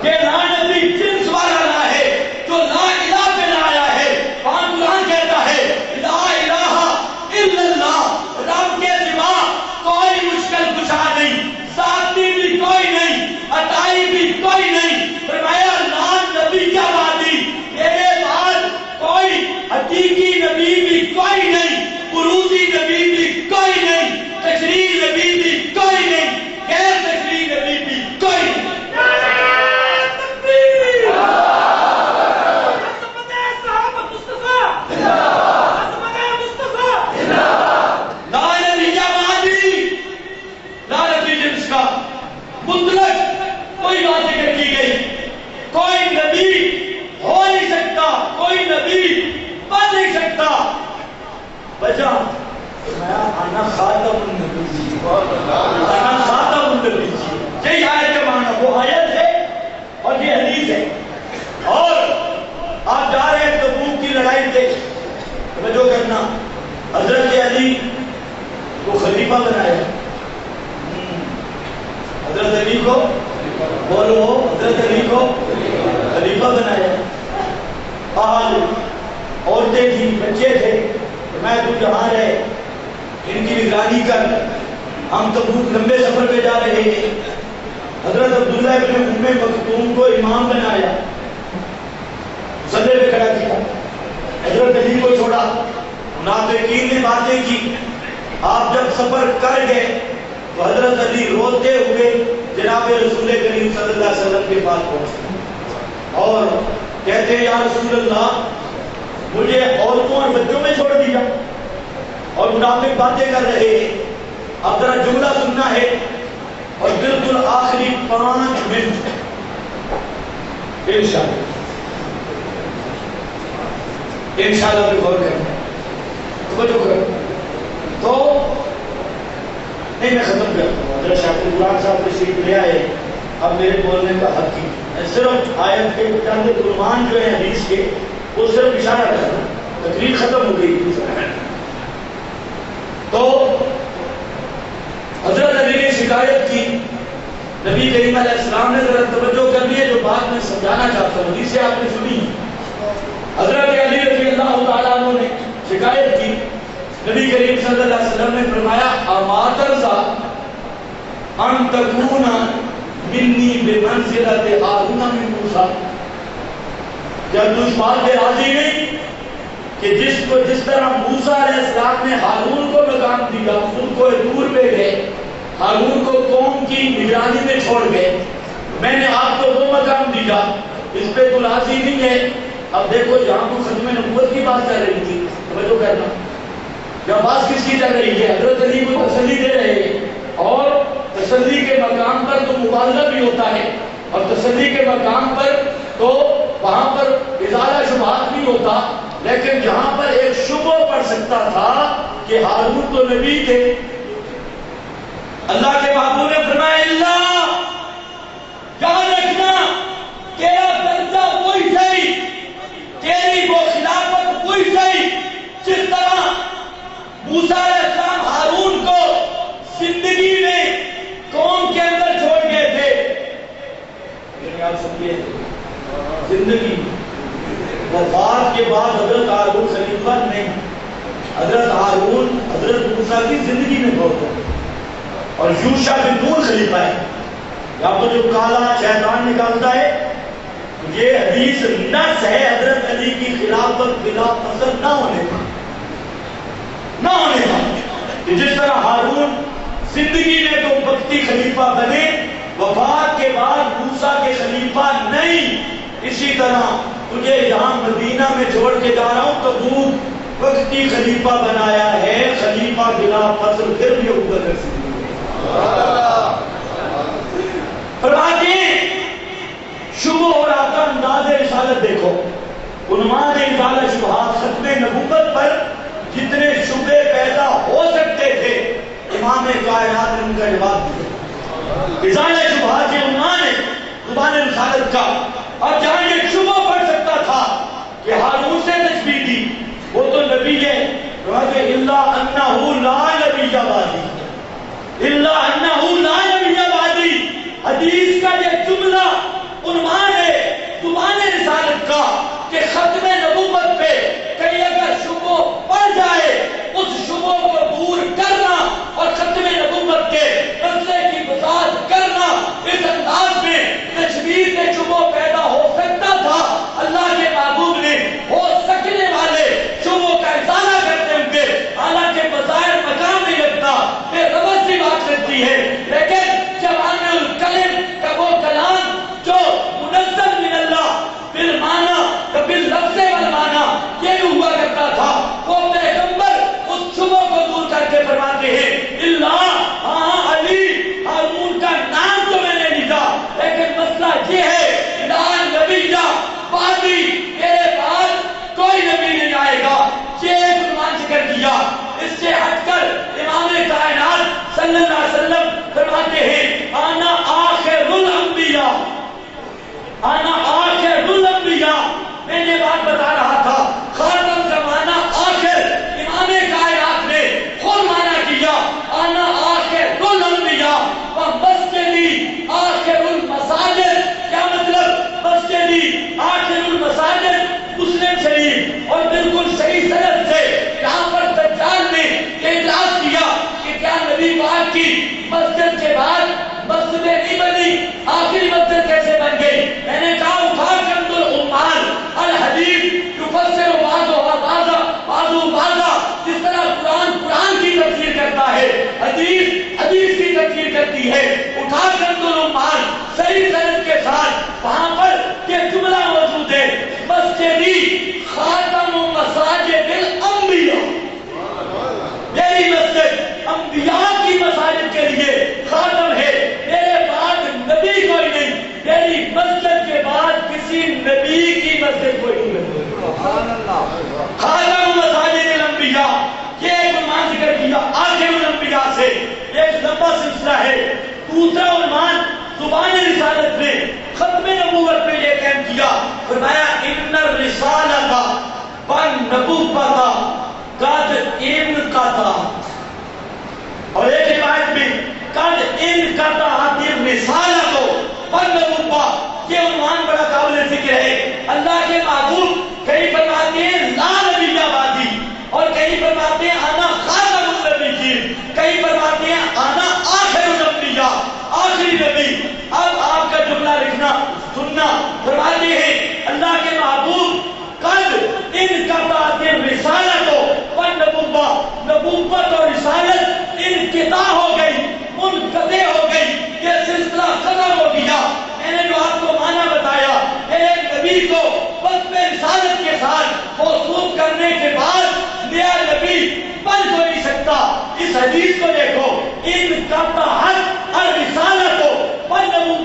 یہ لا نبی جنس والا لا ہے جو لا الہ میں لایا ہے وہاں قرآن کہتا ہے لا الہ الا اللہ رب کے سوا کوئی مشکل کشا نہیں ساتھی بھی کوئی نہیں عطائی بھی کوئی نہیں فرمایا لا نبی کا بعدی میرے بعد کوئی حقیقی نبی بھی کوئی نہیں قروضی نبی بھی کوئی نہیں تشریح نبی بھی کوئی نہیں غیر تشریح نبی بھی کوئی نہیں مطلق کوئی بات ذکر کی گئی کوئی نبی ہو نہیں سکتا کوئی نبی بن نہیں سکتا وجہ انا خاتم النبی انا خاتم النبی یہی آیت کا معنی وہ آیت ہے اور یہ حدیث ہے اور آپ جا رہے ہیں تبوک کی لڑائی پہ توجہ کرنا حضرت علی کو خلیفہ بنایا حضرت علی کو بولو حضرت علی کو خلیفہ بنایا اہل عورتیں تھیں بچے تھے میں تو جہاں رہے ان کی نگرانی کر ہم تبوک لمبے سفر پہ جا رہے ہیں حضرت عبداللہ ابن ام مکتوم کو امام بنایا صدر پہ کھڑا کیا حضرت علی کو چھوڑا منافقین نے باتیں کی آپ جب سفر کر گئے تو حضرت علی روتے ہوئے جناب رسول کریم صلی اللہ علیہ وسلم کے پاس پہنچے اور کہتے ہیں یا رسول اللہ مجھے عورتوں اور بچوں میں چھوڑ دیا اور منافق باتیں کر رہے ہیں اب ذرا جملہ سننا ہے اور بالکل آخری 5 منٹ انشاءاللہ پہ غور کریں توجہ کریں تو نہیں میں ختم کرتا ہوں حضرت شاہ قرآن صاحب تشریف لے آئے اب میرے بولنے کا حق کی صرف آیت کے چند عنوان جو ہیں حدیث کے وہ صرف اشارہ کرنا تقریر ختم ہو گئی تو حضرت علی نے شکایت کی نبی کریم علیہ السلام نے ذرا توجہ کرنی ہے جو بات میں سمجھانا چاہتا ہوں حدیث آپ نے سنی حضرت علی رضی اللہ تعالیٰ عنہ نے شکایت کی نبی کریم صلی اللہ علیہ وسلم نے فرمایا اما ترضى ان تكون مني بمنزلة هارون من موسى کیا تو اس بات پہ راضی نہیں کہ جس طرح موسیٰ علیہ السلام نے ہارون کو مقام دیا خود کو دور پہ گئے ہارون کو قوم کی نگرانی میں چھوڑ گئے میں نے آپ کو وہ مقام دیا اس پہ تو راضی نہیں ہے اب دیکھو یہاں کو ختم نبوت کی بات چل رہی تھی توجہ کرنا یا بات کس کی چل رہی ہے حضرت علی کو تسلی دے رہے اور ملاحظہ بھی ہوتا ہے، اور تسلی کے مقام پر تو وہاں پر ازالہ شبہات نہیں ہوتا، لیکن جہاں پر ایک شبہ پڑ سکتا تھا کہ ہارون تو نبی تھے، اللہ کے محبوب نے فرمایا اللہ یاد رکھنا تیرا درجہ وہی صحیح، تیری وہ خلافت وہی صحیح جس طرح موسیٰ علیہ السلام ہارون کو زندگی میں قوم کے اندر چھوڑ گئے تھے، لیکن آپ سمجھئے زندگی وفات کے بعد حضرت ہارون خلیفہ نہیں، حضرت ہارون حضرت موسیٰ کی زندگی میں بہت ہے، اور یوشع بن نون خلیفہ ہے۔ یہاں پر جو کالا شیطان نکالتا ہے یہ حدیث نص ہے حضرت علی کی خلافت بلا فصل نہ ہونے کا، کہ جس طرح ہارون زندگی میں تو وقتی خلیفہ بنے، وفات کے بعد موسیٰ کے خلیفہ نہیں، اسی طرح تجھے یہاں مدینہ میں چھوڑ کے جا رہا ہوں تبوک وقتی خلیفہ بنایا ہے، خلیفہ بلا فصل پھر بھی ابو بکر صدیق فرماتے ہیں شبہ ہو رہا تھا، انداز رسالت دیکھو، عنوان ازالہ شبہات ختم نبوت پر جتنے شبہ پیدا ہو سکتے تھے امام کائنات نے ان کا جواب دیا۔ ازالہ شبہات یہ عنوان ہے زبان رسالت کا، اور جہاں یہ شبہ پڑ سکتا تھا کہ ہارون سے تشبیہ دی وہ تو نبی ہے، الا انہ لا نبی بعدی، الا انہ لا نبی بعدی، حدیث کا یہ جملہ عنوان ہے زبان رسالت کا کہ ختم نبوت پہ کہیں اگر شبہ پڑ جائے اس شبہ کو دور کرنا اور ختم نبوت کے مسئلے کی وضاحت کرنا، اس انداز میں تشبیہ سے شبہ پیدا ہو سکتا تھا۔ اللہ کے محبوب نے ہو سکنے والے شبہ کا ازالہ کرتے ہوئے، حالانکہ بظاہر مقام نہیں لگتا، یہ ربط سی بات کرتی ہے، لیکن جب آنے الکلم کا وہ کلام جو منزل من اللہ بالمعنی باللفظ والمعنی یہ ہوا کرتا تھا، وہ پیغمبر اس شبہ کو دور کر کے فرماتے ہیں اللہ ہاں علی ہارون کا نام تو میں نے لکھا، لیکن مسئلہ یہ ہے لا نبی بعدی، میرے بعد کوئی نبی نہیں آئے گا، یہ ایک عنوان ذکر کیا۔ اس سے ہٹ کر امام کائنات صلی اللہ علیہ وسلم فرماتے ہیں انا آخر الانبیاء، انا آخر الانبیاء، میں نے بات بتا رہا تھا خاتم کا معنی آخر، امام کائنات نے خود معنی کیا انا آخر الانبیاء ومسجدی آخر المساجد، کیا مطلب مسجدی آخر المساجد مسلم شریف، اور بالکل صحیح سند سے یہاں پر دجال نے اعتراض کیا کہ کیا نبی پاک کی مسجد کے بعد مسجد نہیں بنی، آخری مسجد کیسے بن گئی؟ میں نے کہا اٹھا کنز العمال الحدیث یفسر بعضا، جس طرح قرآن کی تفسیر کرتا ہے، حدیث کی تفسیر کرتی ہے، اٹھا کنز العمال صحیح سند کے ساتھ وہاں پر یہ جملہ موجود ہے مسجدی خاتم مساجد الانبیاء، میری مسجد انبیاء کی مساجد کے لیے خاتم ہے، میرے بعد نبی کوئی نہیں، میری مسجد کے بعد کسی نبی کی مسجد کوئی نہیں، خاتم مساجد الانبیاء، یہ ایک عنوان ذکر کیا آخر الانبیاء سے، ایک لمبا سلسلہ ہے۔ دوسرا عنوان زبان رسالت میں ختم نبوت میں یہ قائم کیا، فرمایا ان الرسالۃ والنبوۃ قد انقطع، اور ایک روایت میں قد انقطعت الرسالۃ والنبوۃ، یہ عنوان بڑا قابل ذکر ہے۔ اللہ کے محبوب کہیں فرماتے ہیں لا نبی بعدی، اور کہیں فرماتے ہیں انا خاتم النبیین، کہیں فرماتے ہیں انا آخر الانبیاء، آخری نبی۔ اب آپ کا جملہ لکھنا سننا، فرماتے ہیں اللہ کے محبوب قد انقطعت الرسالۃ والنبوۃ، نبوت اور رسالت انقطاع ہو گئی، منقطع ہو گئی، یہ سلسلہ ختم ہو گیا۔ میں نے جو آپ کو معنی بتایا، ایک نبی کو وصف رسالت کے ساتھ موصوف کرنے کے بعد نیا نبی بن تو نہیں سکتا۔ اس حدیث کو دیکھو، انقطعت الرسالۃ والنبوۃ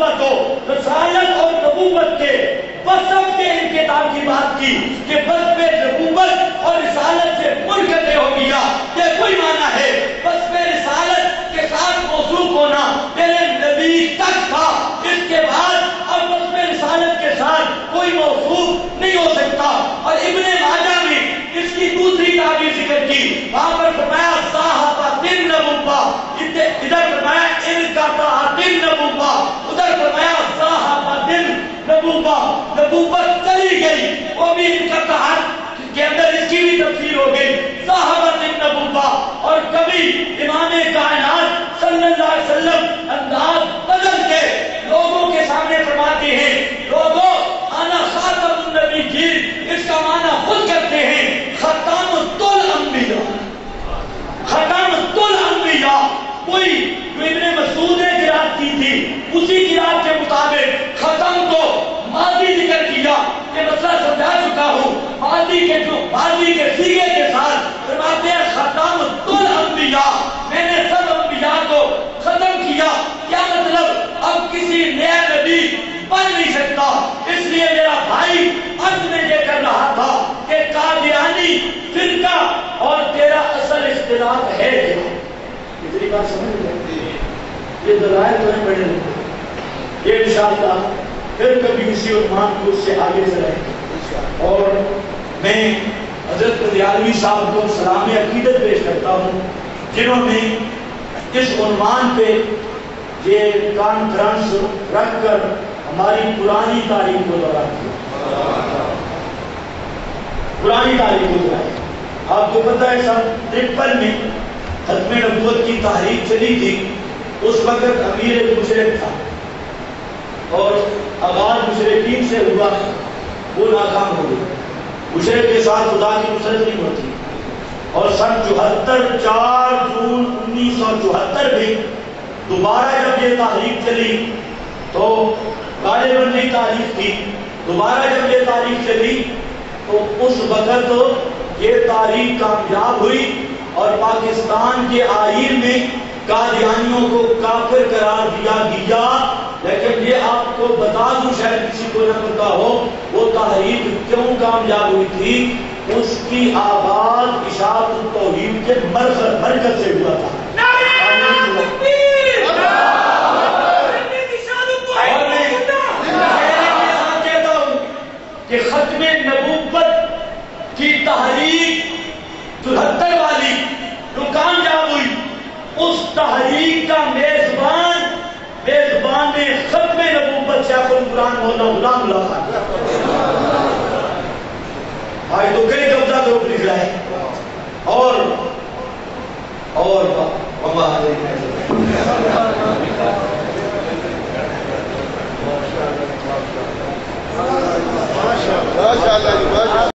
نبوت چلی گئی، وہ بھی ان کا تحت کے اندر اس کی بھی تفسیر ہو گئی صحابت النبوہ، اور کبھی امام کائنات صلی اللہ علیہ وسلم انداز بدل کے لوگوں کے سامنے فرماتے ہیں، لوگوں انا خاتم النبیین، اس کا معنی خود کرتے ہیں ختامۃ الانبیاء، ختامۃ الانبیاء۔ کوئی جو ابن مسعود نے قرات کی تھی اسی قرات کے مطابق ختم کو ماضی ذکر کیا کہ مسئلہ سمجھا چکا ہوں، ماضی کے سیغے کے ساتھ فرماتے ہیں ختامۃ الانبیاء، میں نے سب انبیاء کو ختم کیا۔ کیا مطلب؟ اب کسی نیا نبی بن نہیں سکتا۔ اس لیے میرا بھائی عرض میں یہ کر رہا تھا کہ قادیانی فرقہ اور تیرا اصل اختلاف ہے کیا؟ اتنی بات سمجھ لیں، یہ دلائل تو ہیں بڑے لوگ، یہ انشاءاللہ پھر کبھی کسی عنوان کو اس سے آگے چلائیں۔ اور میں حضرت قادیانی صاحب کو سلام عقیدت پیش کرتا ہوں جنہوں نے اس عنوان پہ یہ کانفرنس رکھ کر ہماری پرانی تاریخ کو دوہرا دیا، پرانی تاریخ کو دوہرایا۔ آپ کو پتہ ہے سب 53 میں ختم نبوت کی تحریک چلی تھی، اس وقت امیر مشرک تھا اور آغاز مشرکین سے ہوا، وہ ناکام ہو گئے۔ مشرک کے ساتھ خدا کی نصرت نہیں ہوتی، اور سن 74 4 جون 1974 میں دوبارہ جب یہ تحریک چلی تو غالباً نئی تاریخ تھی، دوبارہ جب یہ تاریخ چلی تو اس وقت یہ تاریخ کامیاب ہوئی اور پاکستان کے آئین میں قادیانیوں کو کافر قرار دیا گیا۔ لیکن یہ آپ کو بتا دوں، شاید کسی کو نہ پتا ہو، وہ تحریک کیوں کامیاب ہوئی تھی؟ اس کی آغاز اشاعت التوحید کے مرکز سے ہوا تھا۔ اور میں یہاں کہتا ہوں کہ ختم نبوت کی تحریک 74 والی جو کامیاب ہوئی، اس تحریک کا میزبان نے ختم نبوت شیخ القرآن مولانا غلام اللہ خان، آج تو کئی قبضہ گروپ نکلا ہے، اور ماشاءاللہ